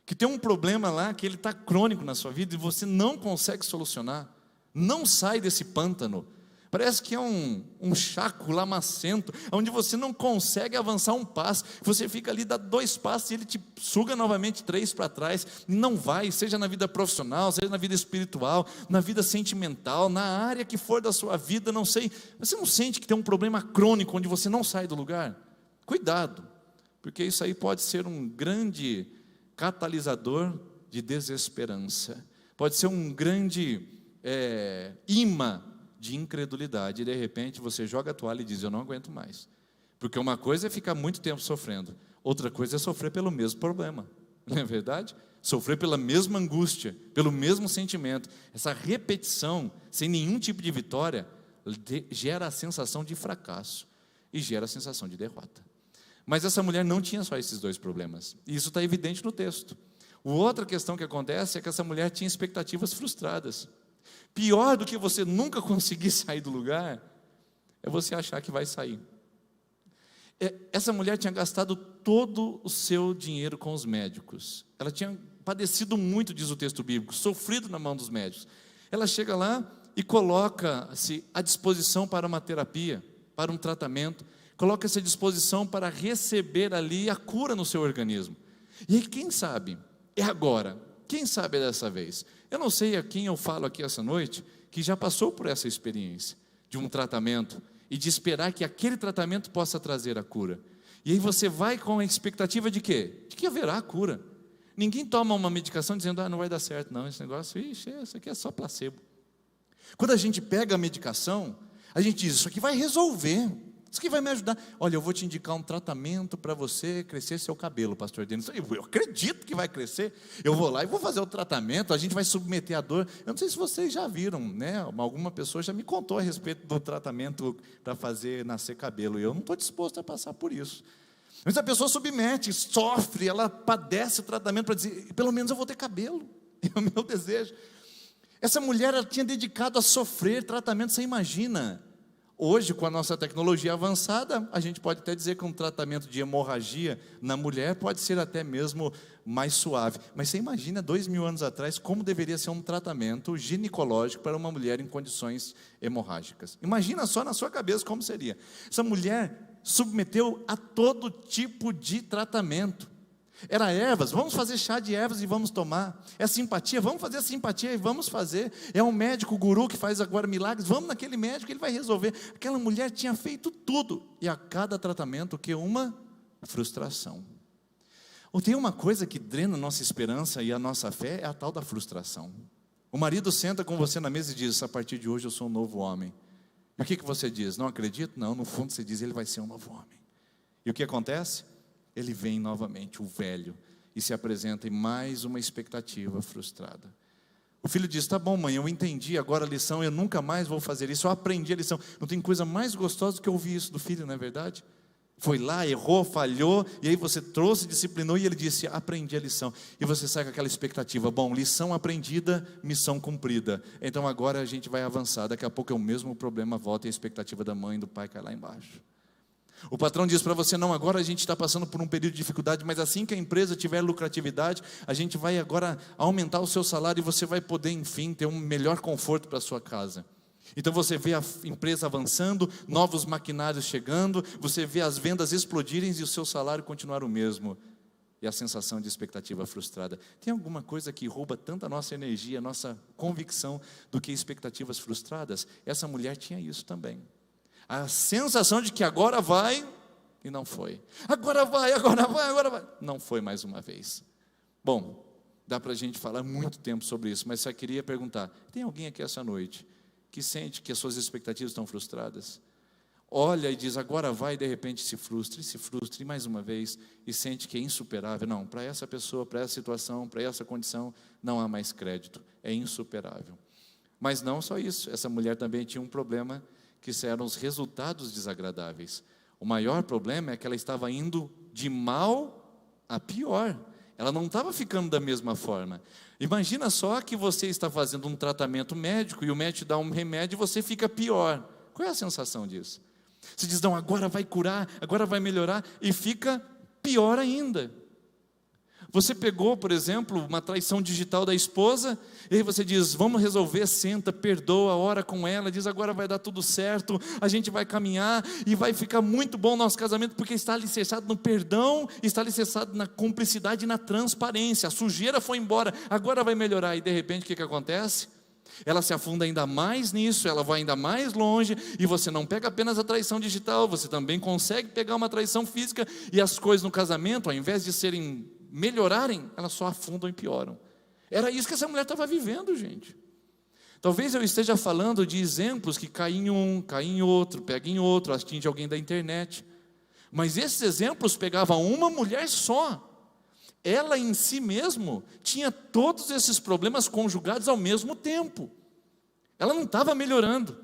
Que tem um problema lá, que ele está crônico na sua vida e você não consegue solucionar, não sai desse pântano. Parece que é um chaco lamacento, onde você não consegue avançar um passo, você fica ali, dá 2 passos e ele te suga novamente 3 para trás, e não vai, seja na vida profissional, seja na vida espiritual, na vida sentimental, na área que for da sua vida, não sei, você não sente que tem um problema crônico, onde você não sai do lugar? Cuidado, porque isso aí pode ser um grande catalisador de desesperança, pode ser um grande imã de incredulidade, e de repente você joga a toalha e diz, eu não aguento mais, porque uma coisa é ficar muito tempo sofrendo, outra coisa é sofrer pelo mesmo problema, não é verdade? Sofrer pela mesma angústia, pelo mesmo sentimento, essa repetição, sem nenhum tipo de vitória, gera a sensação de fracasso, e gera a sensação de derrota. Mas essa mulher não tinha só esses 2 problemas, e isso está evidente no texto. Outra questão que acontece é que essa mulher tinha expectativas frustradas. Pior do que você nunca conseguir sair do lugar, é você achar que vai sair. Essa mulher tinha gastado todo o seu dinheiro com os médicos. Ela tinha padecido muito, diz o texto bíblico, sofrido na mão dos médicos. Ela chega lá e coloca-se à disposição para uma terapia, para um tratamento, coloca-se à disposição para receber ali a cura no seu organismo. E aí, quem sabe, é agora, quem sabe dessa vez? Eu não sei a quem eu falo aqui essa noite, que já passou por essa experiência, de um tratamento, e de esperar que aquele tratamento possa trazer a cura. E aí você vai com a expectativa de quê? De que haverá a cura. Ninguém toma uma medicação dizendo, não vai dar certo, não, esse negócio, isso aqui é só placebo. Quando a gente pega a medicação, a gente diz, isso aqui vai resolver, isso aqui vai me ajudar. Olha, eu vou te indicar um tratamento para você crescer seu cabelo, pastor Denis. Eu acredito que vai crescer. Eu vou lá e vou fazer o tratamento, a gente vai submeter a dor. Eu não sei se vocês já viram, né? Alguma pessoa já me contou a respeito do tratamento para fazer nascer cabelo. E eu não estou disposto a passar por isso. Mas a pessoa submete, sofre, ela padece o tratamento para dizer, pelo menos eu vou ter cabelo. É o meu desejo. Essa mulher, ela tinha dedicado a sofrer tratamento, você imagina. Hoje, com a nossa tecnologia avançada, a gente pode até dizer que um tratamento de hemorragia na mulher pode ser até mesmo mais suave. Mas você imagina, 2000 anos atrás, como deveria ser um tratamento ginecológico para uma mulher em condições hemorrágicas. Imagina só na sua cabeça como seria. Essa mulher submeteu a todo tipo de tratamento. Era ervas, vamos fazer chá de ervas e vamos tomar. É simpatia, vamos fazer a simpatia e vamos fazer. É um médico guru que faz agora milagres, vamos naquele médico, ele vai resolver. Aquela mulher tinha feito tudo, e a cada tratamento, que uma frustração. Ou tem uma coisa que drena a nossa esperança e a nossa fé, é a tal da frustração. O marido senta com você na mesa e diz, a partir de hoje eu sou um novo homem. E o que você diz? Não acredito? Não, no fundo você diz, ele vai ser um novo homem. E o que acontece? Ele vem novamente, o velho, e se apresenta em mais uma expectativa frustrada. O filho diz, tá bom mãe, eu entendi agora a lição, eu nunca mais vou fazer isso, eu aprendi a lição. Não tem coisa mais gostosa do que ouvir isso do filho, não é verdade? Foi lá, errou, falhou, e aí você trouxe, disciplinou, e ele disse, aprendi a lição. E você sai com aquela expectativa, bom, lição aprendida, missão cumprida. Então agora a gente vai avançar, daqui a pouco é o mesmo problema, volta e a expectativa da mãe e do pai cai lá embaixo. O patrão diz para você, não, agora a gente está passando por um período de dificuldade, mas assim que a empresa tiver lucratividade, a gente vai agora aumentar o seu salário e você vai poder, enfim, ter um melhor conforto para a sua casa. Então você vê a empresa avançando, novos maquinários chegando, você vê as vendas explodirem e o seu salário continuar o mesmo. E a sensação de expectativa frustrada. Tem alguma coisa que rouba tanto a nossa energia, a nossa convicção, do que expectativas frustradas? Essa mulher tinha isso também. A sensação de que agora vai, e não foi. Agora vai. Não foi mais uma vez. Bom, dá para a gente falar muito tempo sobre isso, mas só queria perguntar, tem alguém aqui essa noite que sente que as suas expectativas estão frustradas? Olha e diz, agora vai, e de repente se frustra e mais uma vez, e sente que é insuperável. Não, para essa pessoa, para essa situação, para essa condição, não há mais crédito, é insuperável. Mas não só isso, essa mulher também tinha um problema, que eram os resultados desagradáveis. O maior problema é que ela estava indo de mal a pior. Ela não estava ficando da mesma forma. Imagina só que você está fazendo um tratamento médico e o médico te dá um remédio e você fica pior. Qual é a sensação disso? Você diz, não, agora vai curar, agora vai melhorar, e fica pior ainda. Você pegou, por exemplo, uma traição digital da esposa, e aí você diz, vamos resolver, senta, perdoa, ora com ela, diz, agora vai dar tudo certo, a gente vai caminhar, e vai ficar muito bom o nosso casamento, porque está alicerçado no perdão, está alicerçado na cumplicidade e na transparência, a sujeira foi embora, agora vai melhorar, e de repente o que acontece? Ela se afunda ainda mais nisso, ela vai ainda mais longe, e você não pega apenas a traição digital, você também consegue pegar uma traição física, e as coisas no casamento, ao invés de melhorarem, elas só afundam e pioram. Era isso que essa mulher estava vivendo, gente. Talvez eu esteja falando de exemplos que caem em um, caem em outro, pega em outro, atinge alguém da internet, mas esses exemplos pegavam uma mulher só. Ela em si mesmo tinha todos esses problemas conjugados ao mesmo tempo. Ela não estava melhorando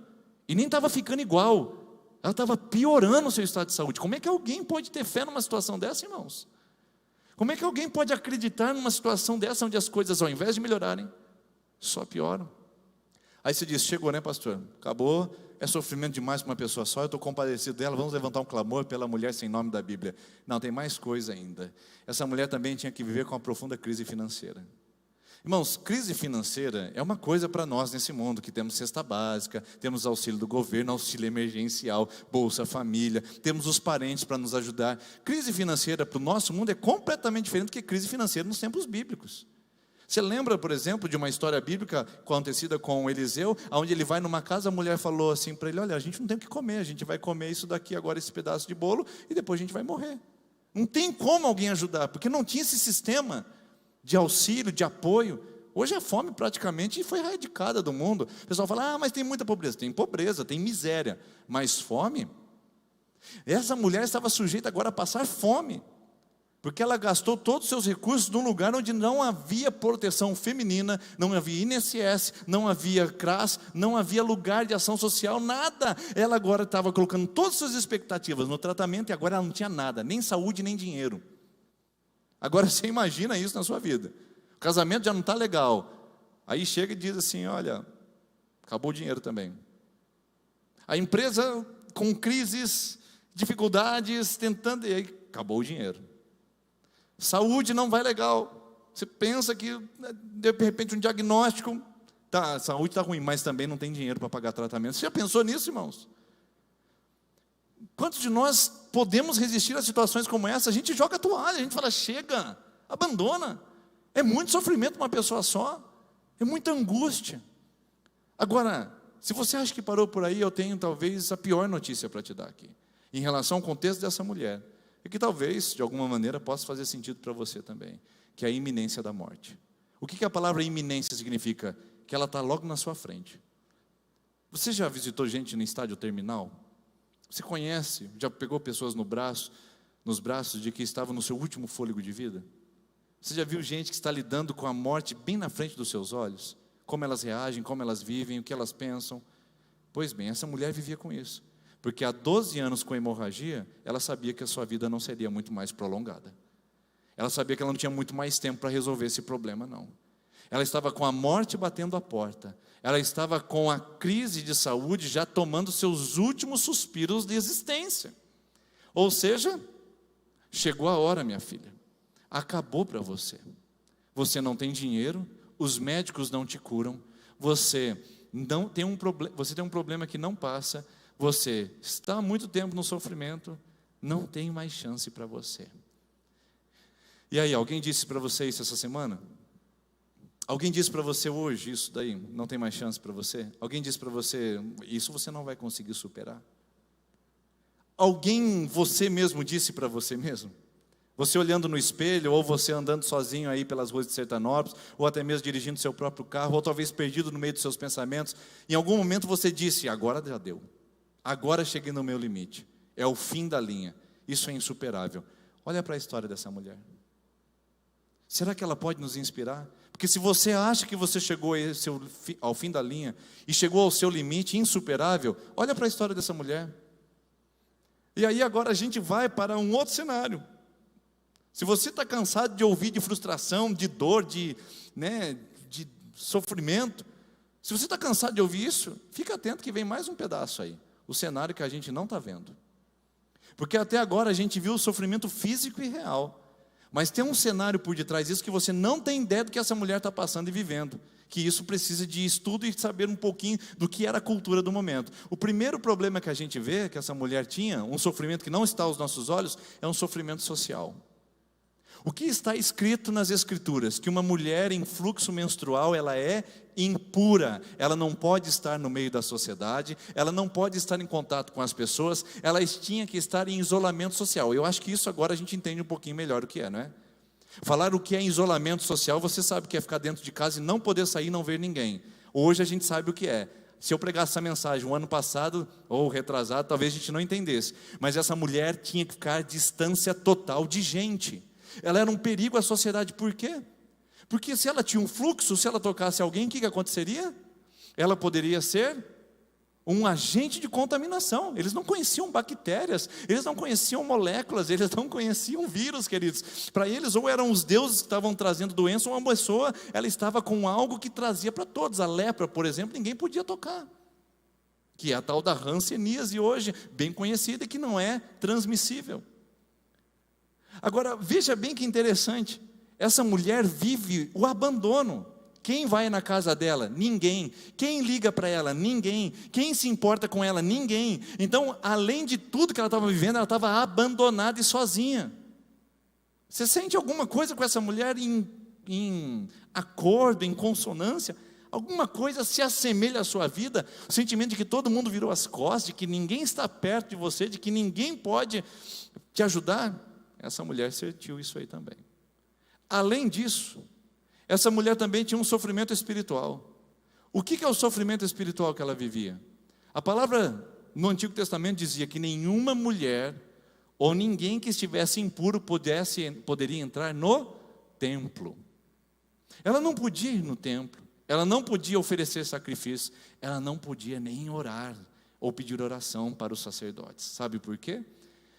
e nem estava ficando igual. Ela estava piorando o seu estado de saúde. Como é que alguém pode ter fé numa situação dessa, irmãos? Como é que alguém pode acreditar numa situação dessa, onde as coisas, ao invés de melhorarem, só pioram? Aí você diz, chegou, né, pastor? Acabou, é sofrimento demais para uma pessoa só, eu estou compadecido dela, vamos levantar um clamor pela mulher sem nome da Bíblia. Não, tem mais coisa ainda. Essa mulher também tinha que viver com uma profunda crise financeira. Irmãos, crise financeira é uma coisa para nós nesse mundo, que temos cesta básica, temos auxílio do governo, auxílio emergencial, Bolsa Família, temos os parentes para nos ajudar. Crise financeira para o nosso mundo é completamente diferente do que crise financeira nos tempos bíblicos. Você lembra, por exemplo, de uma história bíblica acontecida com Eliseu, onde ele vai numa casa, a mulher falou assim para ele, olha, a gente não tem o que comer, a gente vai comer isso daqui agora, esse pedaço de bolo, e depois a gente vai morrer. Não tem como alguém ajudar, porque não tinha esse sistema de auxílio, de apoio. Hoje a fome praticamente foi erradicada do mundo. O pessoal fala, mas tem muita pobreza, tem miséria, mas fome? Essa mulher estava sujeita agora a passar fome, porque ela gastou todos os seus recursos num lugar onde não havia proteção feminina, não havia INSS, não havia CRAS, não havia lugar de ação social, nada. Ela agora estava colocando todas as suas expectativas no tratamento e agora ela não tinha nada, nem saúde, nem dinheiro. Agora você imagina isso na sua vida. O casamento já não está legal. Aí chega e diz assim, olha, acabou o dinheiro também. A empresa com crises, dificuldades, tentando, e aí acabou o dinheiro. Saúde não vai legal. Você pensa que, de repente, um diagnóstico, a saúde está ruim, mas também não tem dinheiro para pagar tratamento. Você já pensou nisso, irmãos? Quantos de nós podemos resistir a situações como essa? A gente joga a toalha, a gente fala, chega, abandona. É muito sofrimento para uma pessoa só, é muita angústia. Agora, se você acha que parou por aí, eu tenho talvez a pior notícia para te dar aqui, em relação ao contexto dessa mulher, e que talvez, de alguma maneira, possa fazer sentido para você também, que é a iminência da morte. O que a palavra iminência significa? Que ela está logo na sua frente. Você já visitou gente no estádio terminal? Você conhece, já pegou pessoas nos braços de que estavam no seu último fôlego de vida? Você já viu gente que está lidando com a morte bem na frente dos seus olhos? Como elas reagem, como elas vivem, o que elas pensam? Pois bem, essa mulher vivia com isso. Porque há 12 anos com hemorragia, ela sabia que a sua vida não seria muito mais prolongada. Ela sabia que ela não tinha muito mais tempo para resolver esse problema, não. Ela estava com a morte batendo a porta. Ela estava com a crise de saúde já tomando seus últimos suspiros de existência. Ou seja, chegou a hora, minha filha. Acabou para você. Você não tem dinheiro, os médicos não te curam, você tem um problema que não passa, você está há muito tempo no sofrimento, não tem mais chance para você. E aí, alguém disse para você isso essa semana? Alguém disse para você hoje, isso daí, não tem mais chance para você? Alguém disse para você, isso você não vai conseguir superar? Alguém, você mesmo, disse para você mesmo? Você olhando no espelho, ou você andando sozinho aí pelas ruas de Sertanópolis, ou até mesmo dirigindo seu próprio carro, ou talvez perdido no meio dos seus pensamentos, em algum momento você disse, agora já deu, agora cheguei no meu limite, é o fim da linha, isso é insuperável. Olha para a história dessa mulher. Será que ela pode nos inspirar? Porque se você acha que você chegou ao fim da linha, e chegou ao seu limite insuperável, olha para a história dessa mulher. E aí agora a gente vai para um outro cenário. Se você está cansado de ouvir de frustração, de dor, de sofrimento, se você está cansado de ouvir isso, fica atento que vem mais um pedaço aí. O cenário que a gente não está vendo. Porque até agora a gente viu o sofrimento físico e real. Mas tem um cenário por detrás disso que você não tem ideia do que essa mulher está passando e vivendo. Que isso precisa de estudo e saber um pouquinho do que era a cultura do momento. O primeiro problema que a gente vê, que essa mulher tinha, um sofrimento que não está aos nossos olhos, é um sofrimento social. O que está escrito nas Escrituras? Que uma mulher em fluxo menstrual, ela é impura, ela não pode estar no meio da sociedade, ela não pode estar em contato com as pessoas, ela tinha que estar em isolamento social. Eu acho que isso agora a gente entende um pouquinho melhor o que é, não é? Falar o que é isolamento social, você sabe que é ficar dentro de casa e não poder sair e não ver ninguém. Hoje a gente sabe o que é. Se eu pregasse essa mensagem o ano passado, ou retrasado, talvez a gente não entendesse. Mas essa mulher tinha que ficar à distância total de gente. Ela era um perigo à sociedade, por quê? Porque se ela tinha um fluxo, se ela tocasse alguém, o que aconteceria? Ela poderia ser um agente de contaminação. Eles não conheciam bactérias, eles não conheciam moléculas, eles não conheciam vírus, queridos. Para eles, ou eram os deuses que estavam trazendo doença, ou uma pessoa, ela estava com algo que trazia para todos. A lepra, por exemplo, ninguém podia tocar, que é a tal da hanseníase hoje, bem conhecida, e que não é transmissível. Agora, veja bem que interessante, essa mulher vive o abandono. Quem vai na casa dela? Ninguém. Quem liga para ela? Ninguém. Quem se importa com ela? Ninguém. Então, além de tudo que ela estava vivendo, ela estava abandonada e sozinha. Você sente alguma coisa com essa mulher em acordo, em consonância? Alguma coisa se assemelha à sua vida? O sentimento de que todo mundo virou as costas, de que ninguém está perto de você, de que ninguém pode te ajudar? Essa mulher sentiu isso aí também. Além disso, essa mulher também tinha um sofrimento espiritual. O que é o sofrimento espiritual que ela vivia? A palavra no Antigo Testamento dizia que nenhuma mulher ou ninguém que estivesse impuro poderia entrar no templo. Ela não podia ir no templo, ela não podia oferecer sacrifício, ela não podia nem orar ou pedir oração para os sacerdotes. Sabe por quê?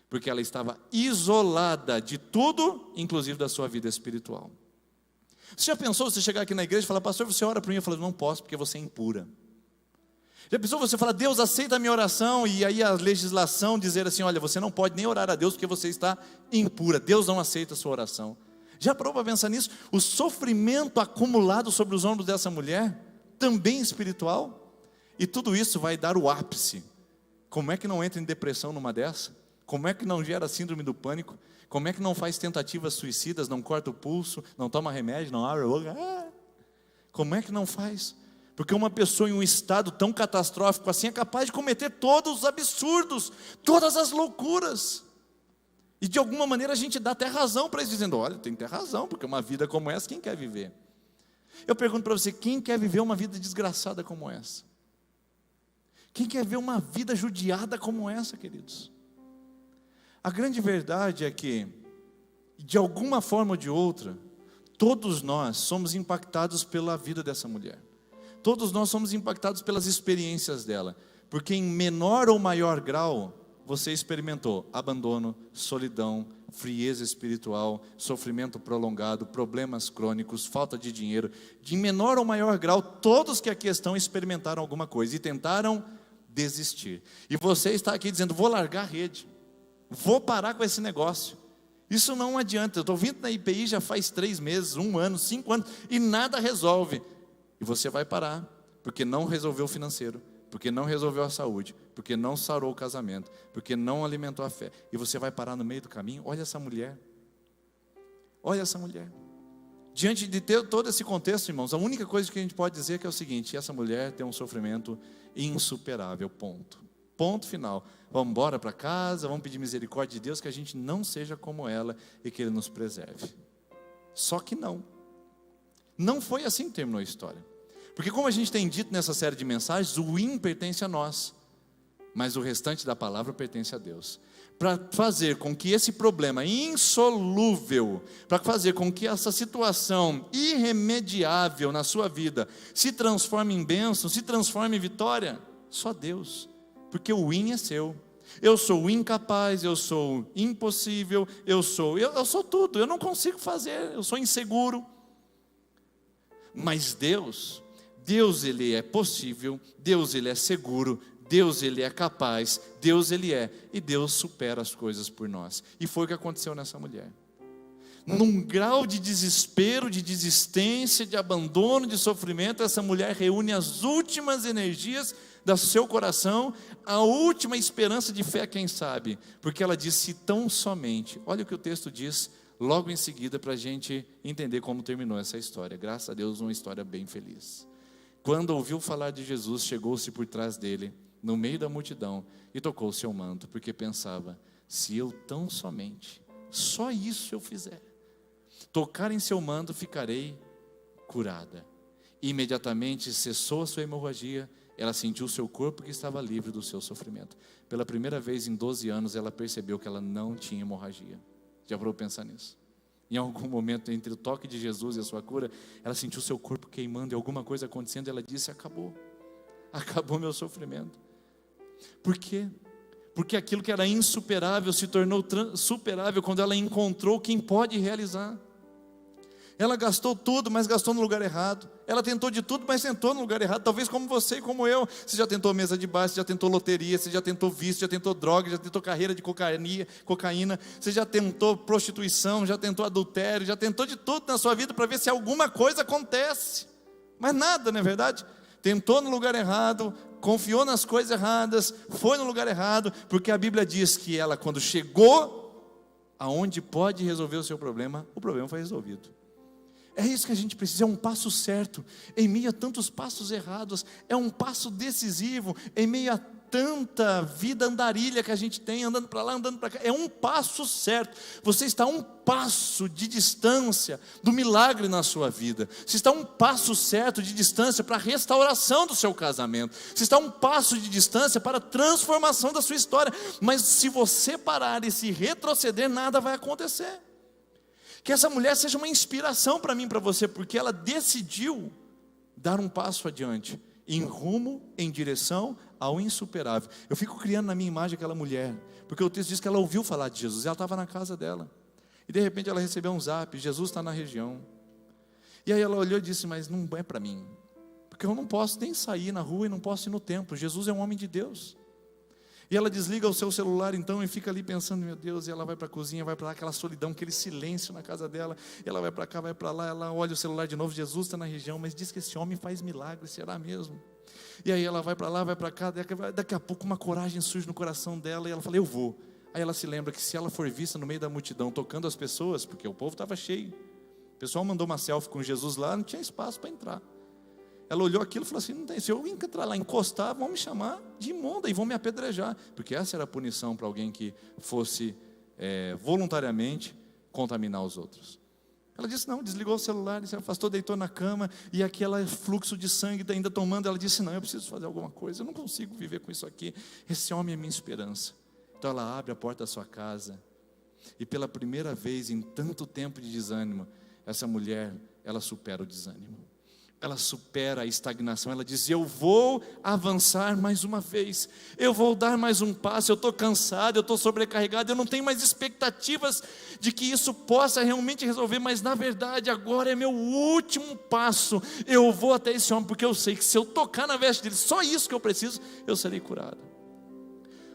Porque ela estava isolada de tudo, inclusive da sua vida espiritual. Você já pensou você chegar aqui na igreja e falar, pastor, você ora por mim? Eu falo, não posso porque você é impura. Já pensou você falar, Deus aceita a minha oração, e aí a legislação dizer assim, olha, você não pode nem orar a Deus porque você está impura, Deus não aceita a sua oração. Já parou para pensar nisso? O sofrimento acumulado sobre os ombros dessa mulher, também espiritual, e tudo isso vai dar o ápice. Como é que não entra em depressão numa dessa? Como é que não gera síndrome do pânico? Como é que não faz tentativas suicidas, não corta o pulso, não toma remédio, não abre a boca? Como é que não faz? Porque uma pessoa em um estado tão catastrófico assim é capaz de cometer todos os absurdos, todas as loucuras. E de alguma maneira a gente dá até razão para eles, dizendo, olha, tem que ter razão, porque uma vida como essa, quem quer viver? Eu pergunto para você, quem quer viver uma vida desgraçada como essa? Quem quer ver uma vida judiada como essa, queridos? A grande verdade é que, de alguma forma ou de outra, todos nós somos impactados pela vida dessa mulher. Todos nós somos impactados pelas experiências dela. Porque em menor ou maior grau, você experimentou abandono, solidão, frieza espiritual, sofrimento prolongado, problemas crônicos, falta de dinheiro. De menor ou maior grau, todos que aqui estão experimentaram alguma coisa e tentaram desistir. E você está aqui dizendo, vou largar a rede. Vou parar com esse negócio. Isso não adianta. Eu estou vindo na IPI já faz 3 meses, 1 ano, 5 anos, e nada resolve. E você vai parar, porque não resolveu o financeiro, porque não resolveu a saúde, porque não sarou o casamento, porque não alimentou a fé. E você vai parar no meio do caminho. Olha essa mulher. Olha essa mulher. Diante de todo esse contexto, irmãos, a única coisa que a gente pode dizer é que é o seguinte, essa mulher tem um sofrimento insuperável, ponto. Ponto final. Vamos embora para casa, vamos pedir misericórdia de Deus, que a gente não seja como ela e que Ele nos preserve. Só que não. Não foi assim que terminou a história. Porque como a gente tem dito nessa série de mensagens, o win pertence a nós, mas o restante da palavra pertence a Deus. Para fazer com que esse problema insolúvel, para fazer com que essa situação irremediável na sua vida se transforme em bênção, se transforme em vitória, só Deus. Porque o win é seu, Eu sou incapaz, eu sou impossível, eu sou tudo, eu não consigo fazer, eu sou inseguro. Mas Deus Ele é possível, Deus Ele é seguro, Deus Ele é capaz, Deus Ele é, e Deus supera as coisas por nós. E foi o que aconteceu nessa mulher. Num grau de desespero, de desistência, de abandono, de sofrimento, essa mulher reúne as últimas energias do seu coração, a última esperança de fé, quem sabe, porque ela disse tão somente. Olha o que o texto diz logo em seguida, para a gente entender como terminou essa história. Graças a Deus, uma história bem feliz. Quando ouviu falar de Jesus, chegou-se por trás dele, no meio da multidão, e tocou o seu manto, porque pensava: se eu tão somente, só isso eu fizer, tocar em seu manto, ficarei curada. Imediatamente cessou a sua hemorragia, ela sentiu o seu corpo que estava livre do seu sofrimento. Pela primeira vez em 12 anos, ela percebeu que ela não tinha hemorragia. Já parou para pensar nisso? Em algum momento entre o toque de Jesus e a sua cura, ela sentiu o seu corpo queimando e alguma coisa acontecendo, e ela disse: acabou meu sofrimento. Por quê? Porque aquilo que era insuperável se tornou superável quando ela encontrou quem pode realizar. Ela gastou tudo, mas gastou no lugar errado. Ela tentou de tudo, mas tentou no lugar errado. Talvez como você e como eu. Você já tentou mesa de bar, você já tentou loteria, você já tentou vício, já tentou droga, já tentou carreira de cocaína, você já tentou prostituição, já tentou adultério, já tentou de tudo na sua vida para ver se alguma coisa acontece. Mas nada, não é verdade? Tentou no lugar errado, confiou nas coisas erradas, foi no lugar errado, porque a Bíblia diz que ela, quando chegou aonde pode resolver o seu problema, o problema foi resolvido. É isso que a gente precisa, é um passo certo, em meio a tantos passos errados, é um passo decisivo, em meio a tanta vida andarilha que a gente tem, andando para lá, andando para cá, é um passo certo. Você está a um passo de distância do milagre na sua vida, você está a um passo certo de distância para a restauração do seu casamento, você está a um passo de distância para a transformação da sua história, mas se você parar e se retroceder, nada vai acontecer. Que essa mulher seja uma inspiração para mim e para você, porque ela decidiu dar um passo adiante, em rumo, em direção ao insuperável. Eu fico criando na minha imagem aquela mulher, porque o texto diz que ela ouviu falar de Jesus, ela estava na casa dela, e de repente ela recebeu um zap: Jesus está na região. E aí ela olhou e disse: mas não é para mim, porque eu não posso nem sair na rua e não posso ir no templo, Jesus é um homem de Deus. E ela desliga o seu celular então e fica ali pensando: meu Deus, e ela vai para a cozinha, vai para lá, aquela solidão, aquele silêncio na casa dela, e ela vai para cá, vai para lá, ela olha o celular de novo: Jesus está na região, mas diz que esse homem faz milagres, será mesmo? E aí ela vai para lá, vai para cá, daqui a pouco uma coragem surge no coração dela, e ela fala: eu vou. Aí ela se lembra que se ela for vista no meio da multidão, tocando as pessoas, porque o povo estava cheio, o pessoal mandou uma selfie com Jesus lá, não tinha espaço para entrar. Ela olhou aquilo e falou assim: não tem, se eu entrar lá, encostar, vão me chamar de imunda e vão me apedrejar, porque essa era a punição para alguém que fosse voluntariamente contaminar os outros. Ela disse não, desligou o celular, se afastou, deitou na cama, e aquele fluxo de sangue ainda tomando. Ela disse: não, eu preciso fazer alguma coisa, eu não consigo viver com isso aqui, esse homem é minha esperança. Então ela abre a porta da sua casa, e pela primeira vez em tanto tempo de desânimo, essa mulher, ela supera o desânimo, ela supera a estagnação. Ela diz: eu vou avançar mais uma vez, eu vou dar mais um passo. Eu estou cansado, eu estou sobrecarregado, eu não tenho mais expectativas de que isso possa realmente resolver, mas na verdade agora é meu último passo. Eu vou até esse homem, porque eu sei que se eu tocar na veste dele, só isso que eu preciso, eu serei curado.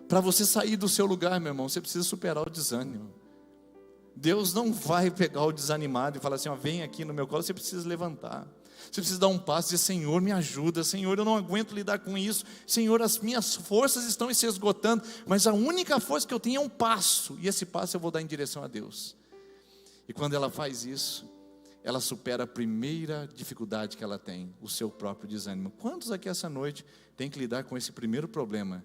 Para você sair do seu lugar, meu irmão, você precisa superar o desânimo. Deus não vai pegar o desanimado e falar assim: ó, vem aqui no meu colo. Você precisa levantar, você precisa dar um passo e dizer: Senhor, me ajuda, Senhor, eu não aguento lidar com isso, Senhor, as minhas forças estão se esgotando, mas a única força que eu tenho é um passo, e esse passo eu vou dar em direção a Deus. E quando ela faz isso, ela supera a primeira dificuldade que ela tem, o seu próprio desânimo. Quantos aqui essa noite têm que lidar com esse primeiro problema?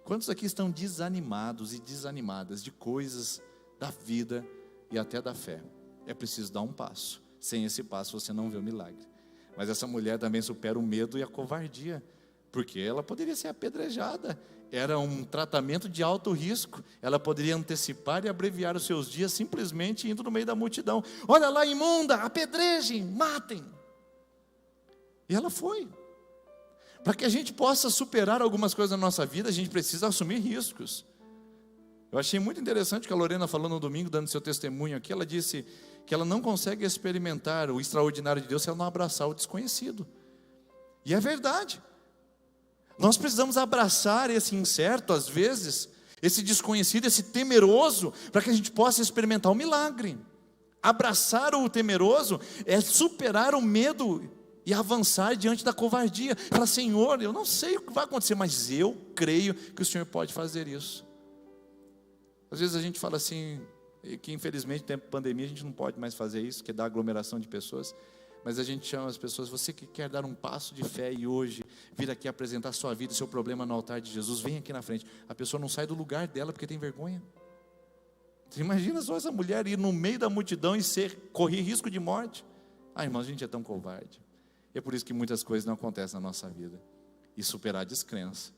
Quantos aqui estão desanimados e desanimadas de coisas da vida e até da fé? É preciso dar um passo. Sem esse passo você não vê o milagre. Mas essa mulher também supera o medo e a covardia, porque ela poderia ser apedrejada, era um tratamento de alto risco. Ela poderia antecipar e abreviar os seus dias simplesmente indo no meio da multidão: olha lá, imunda, apedrejem, matem. E ela foi. Para que a gente possa superar algumas coisas na nossa vida, a gente precisa assumir riscos. Eu achei muito interessante que a Lorena falou no domingo, dando seu testemunho aqui, ela disse que ela não consegue experimentar o extraordinário de Deus se ela não abraçar o desconhecido. E é verdade. Nós precisamos abraçar esse incerto, às vezes, esse desconhecido, esse temeroso, para que a gente possa experimentar o milagre. Abraçar o temeroso é superar o medo e avançar diante da covardia. Falar, Senhor, eu não sei o que vai acontecer, mas eu creio que o Senhor pode fazer isso. Às vezes a gente fala assim, que infelizmente, no tempo de pandemia, a gente não pode mais fazer isso, que é dar aglomeração de pessoas. Mas a gente chama as pessoas, você que quer dar um passo de fé e hoje vir aqui apresentar sua vida, seu problema no altar de Jesus, vem aqui na frente. A pessoa não sai do lugar dela porque tem vergonha. Você imagina só essa mulher ir no meio da multidão e correr risco de morte. Irmãos, a gente é tão covarde. E é por isso que muitas coisas não acontecem na nossa vida. E superar a descrença.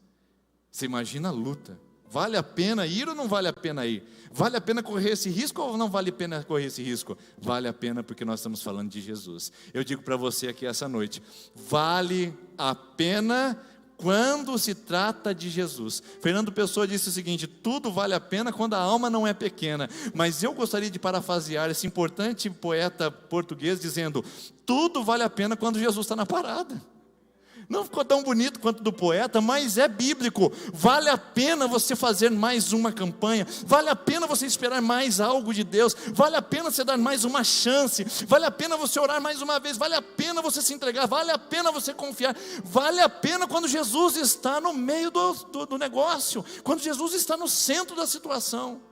Você imagina a luta. Vale a pena ir ou não vale a pena ir? Vale a pena correr esse risco ou não vale a pena correr esse risco? Vale a pena porque nós estamos falando de Jesus. Eu digo para você aqui essa noite, vale a pena quando se trata de Jesus. Fernando Pessoa disse o seguinte, tudo vale a pena quando a alma não é pequena. Mas eu gostaria de parafrasear esse importante poeta português dizendo, tudo vale a pena quando Jesus está na parada. Não ficou tão bonito quanto do poeta, mas é bíblico. Vale a pena você fazer mais uma campanha, vale a pena você esperar mais algo de Deus, vale a pena você dar mais uma chance, vale a pena você orar mais uma vez, vale a pena você se entregar, vale a pena você confiar, vale a pena quando Jesus está no meio do negócio, quando Jesus está no centro da situação.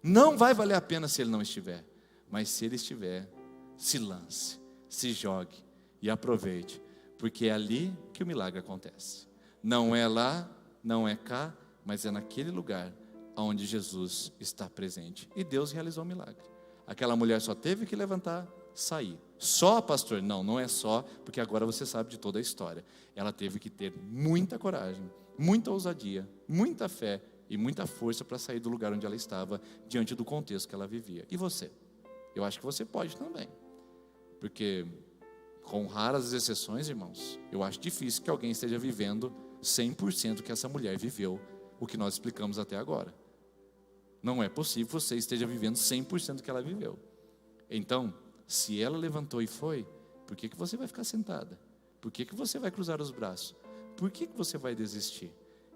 Não vai valer a pena se Ele não estiver, mas se Ele estiver, se lance, se jogue e aproveite. Porque é ali que o milagre acontece. Não é lá, não é cá, mas é naquele lugar onde Jesus está presente. E Deus realizou o milagre. Aquela mulher só teve que levantar, sair. Só, pastor? Não, não é só, porque agora você sabe de toda a história. Ela teve que ter muita coragem, muita ousadia, muita fé e muita força para sair do lugar onde ela estava, diante do contexto que ela vivia. E você? Eu acho que você pode também. Porque, com raras exceções, irmãos, eu acho difícil que alguém esteja vivendo 100% que essa mulher viveu, o que nós explicamos até agora. Não é possível que você esteja vivendo 100% que ela viveu. Então, se ela levantou e foi, por que você vai ficar sentada? Por que você vai cruzar os braços? Por que você vai desistir?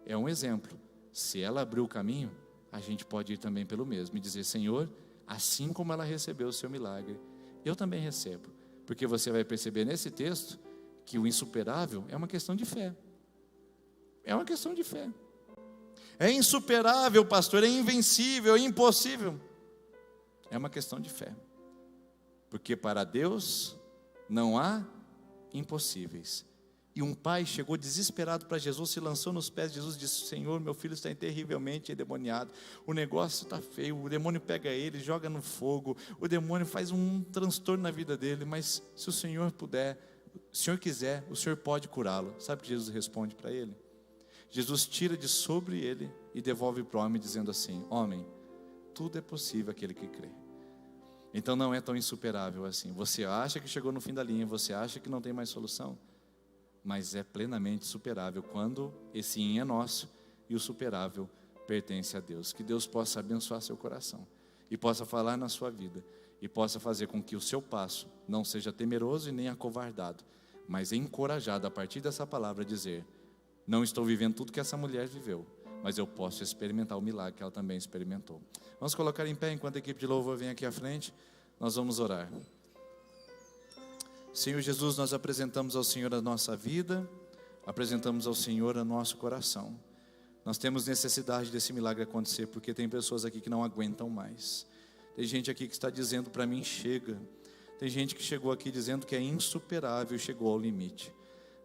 É um exemplo. Se ela abriu o caminho, a gente pode ir também pelo mesmo e dizer, Senhor, assim como ela recebeu o seu milagre, eu também recebo. Porque você vai perceber nesse texto que o insuperável é uma questão de fé. É uma questão de fé. É insuperável, pastor, é invencível, é impossível. É uma questão de fé. Porque para Deus não há impossíveis. E um pai chegou desesperado para Jesus, se lançou nos pés de Jesus e disse, Senhor, meu filho está terrivelmente endemoniado, o negócio está feio, o demônio pega ele, joga no fogo, o demônio faz um transtorno na vida dele, mas se o Senhor puder, se o Senhor quiser, o Senhor pode curá-lo. Sabe o que Jesus responde para ele? Jesus tira de sobre ele e devolve para o homem dizendo assim, homem, tudo é possível aquele que crê. Então não é tão insuperável assim. Você acha que chegou no fim da linha, você acha que não tem mais solução, mas é plenamente superável quando esse é nosso e o superável pertence a Deus. Que Deus possa abençoar seu coração e possa falar na sua vida e possa fazer com que o seu passo não seja temeroso e nem acovardado, mas encorajado a partir dessa palavra dizer, não estou vivendo tudo que essa mulher viveu, mas eu posso experimentar o milagre que ela também experimentou. Vamos colocar em pé enquanto a equipe de louvor vem aqui à frente, nós vamos orar. Senhor Jesus, nós apresentamos ao Senhor a nossa vida, apresentamos ao Senhor o nosso coração. Nós temos necessidade desse milagre acontecer, porque tem pessoas aqui que não aguentam mais. Tem gente aqui que está dizendo para mim, chega. Tem gente que chegou aqui dizendo que é insuperável e chegou ao limite.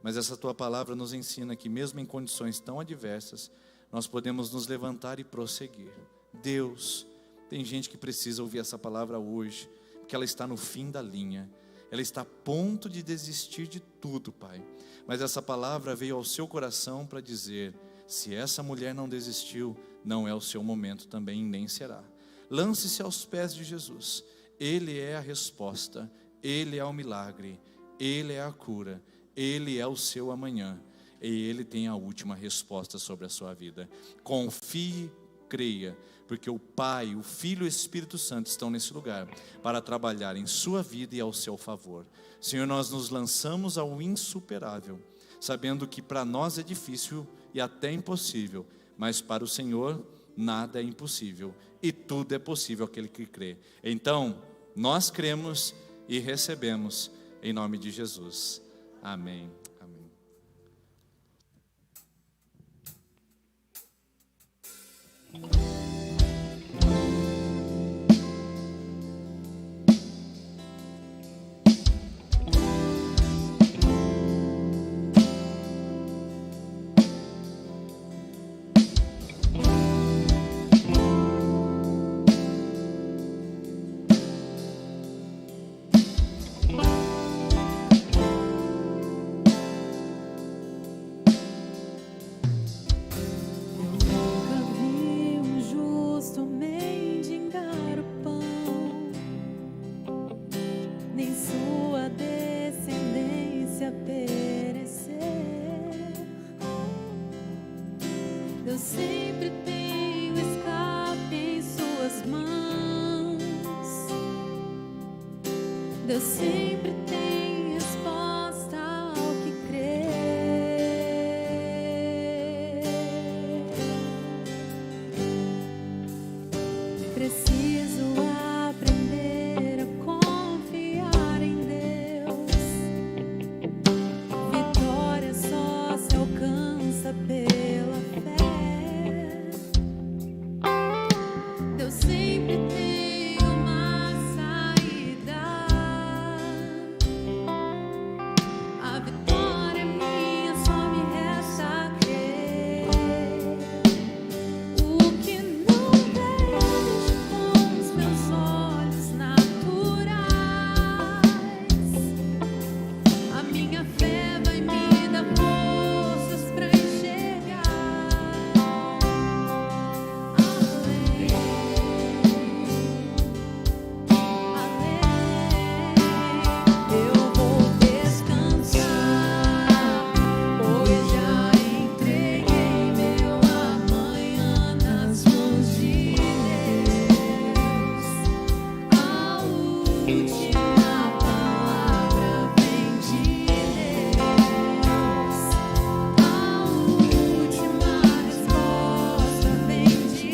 Mas essa tua palavra nos ensina que mesmo em condições tão adversas, nós podemos nos levantar e prosseguir. Deus, tem gente que precisa ouvir essa palavra hoje, porque ela está no fim da linha. Ela está a ponto de desistir de tudo, Pai. Mas essa palavra veio ao seu coração para dizer, se essa mulher não desistiu, não é o seu momento também, nem será. Lance-se aos pés de Jesus. Ele é a resposta, Ele é o milagre, Ele é a cura, Ele é o seu amanhã. E Ele tem a última resposta sobre a sua vida. Confie, creia, porque o Pai, o Filho e o Espírito Santo estão nesse lugar para trabalhar em sua vida e ao seu favor. Senhor, nós nos lançamos ao insuperável, sabendo que para nós é difícil e até impossível, mas para o Senhor nada é impossível e tudo é possível aquele que crê. Então, nós cremos e recebemos em nome de Jesus. Amém. Amém. Eu sempre tenho escape em suas mãos. Deus sempre tem resposta ao que crer. Preciso aprender a confiar em Deus. Vitória só se alcança pela fé. Deus sempre tem uma saída. A vitória é minha, só me resta crer. O que não vejo com os meus olhos naturais, a minha fé vai me dar forças pra enxergar eu vou descansar, pois já entreguei meu amanhã nas mãos de Deus. A última palavra vem de Deus. A última resposta vem de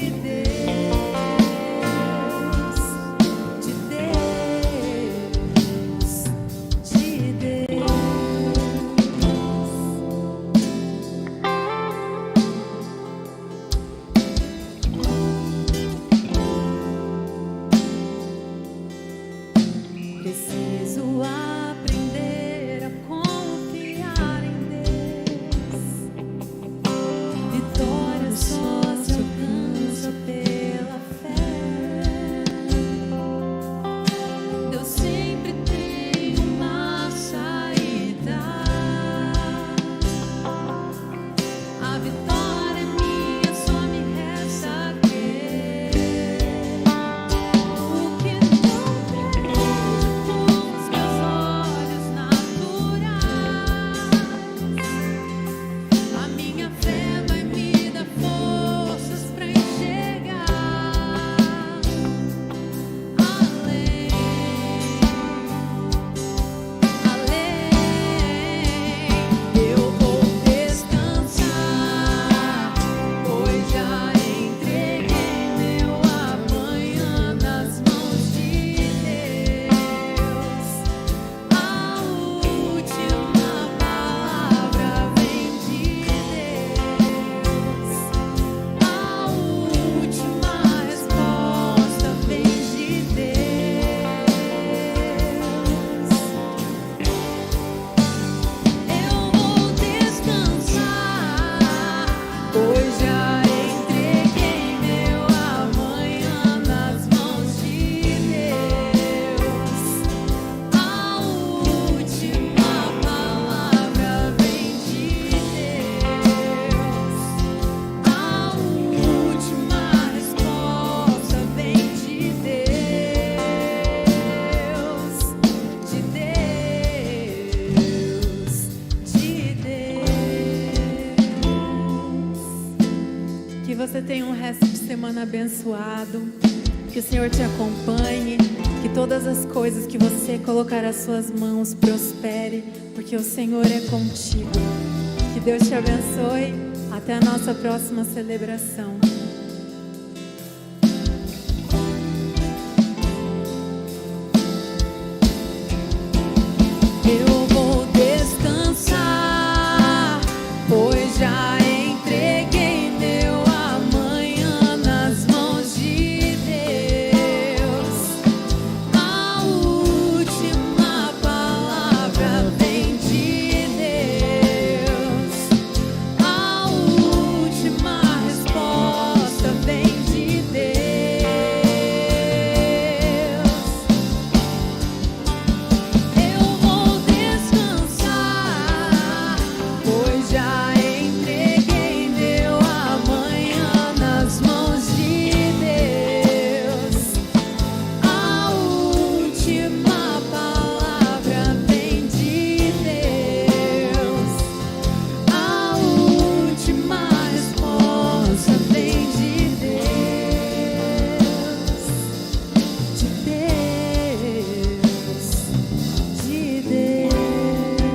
abençoado, que o Senhor te acompanhe, que todas as coisas que você colocar as suas mãos prospere, porque o Senhor é contigo. Que Deus te abençoe. Até a nossa próxima celebração.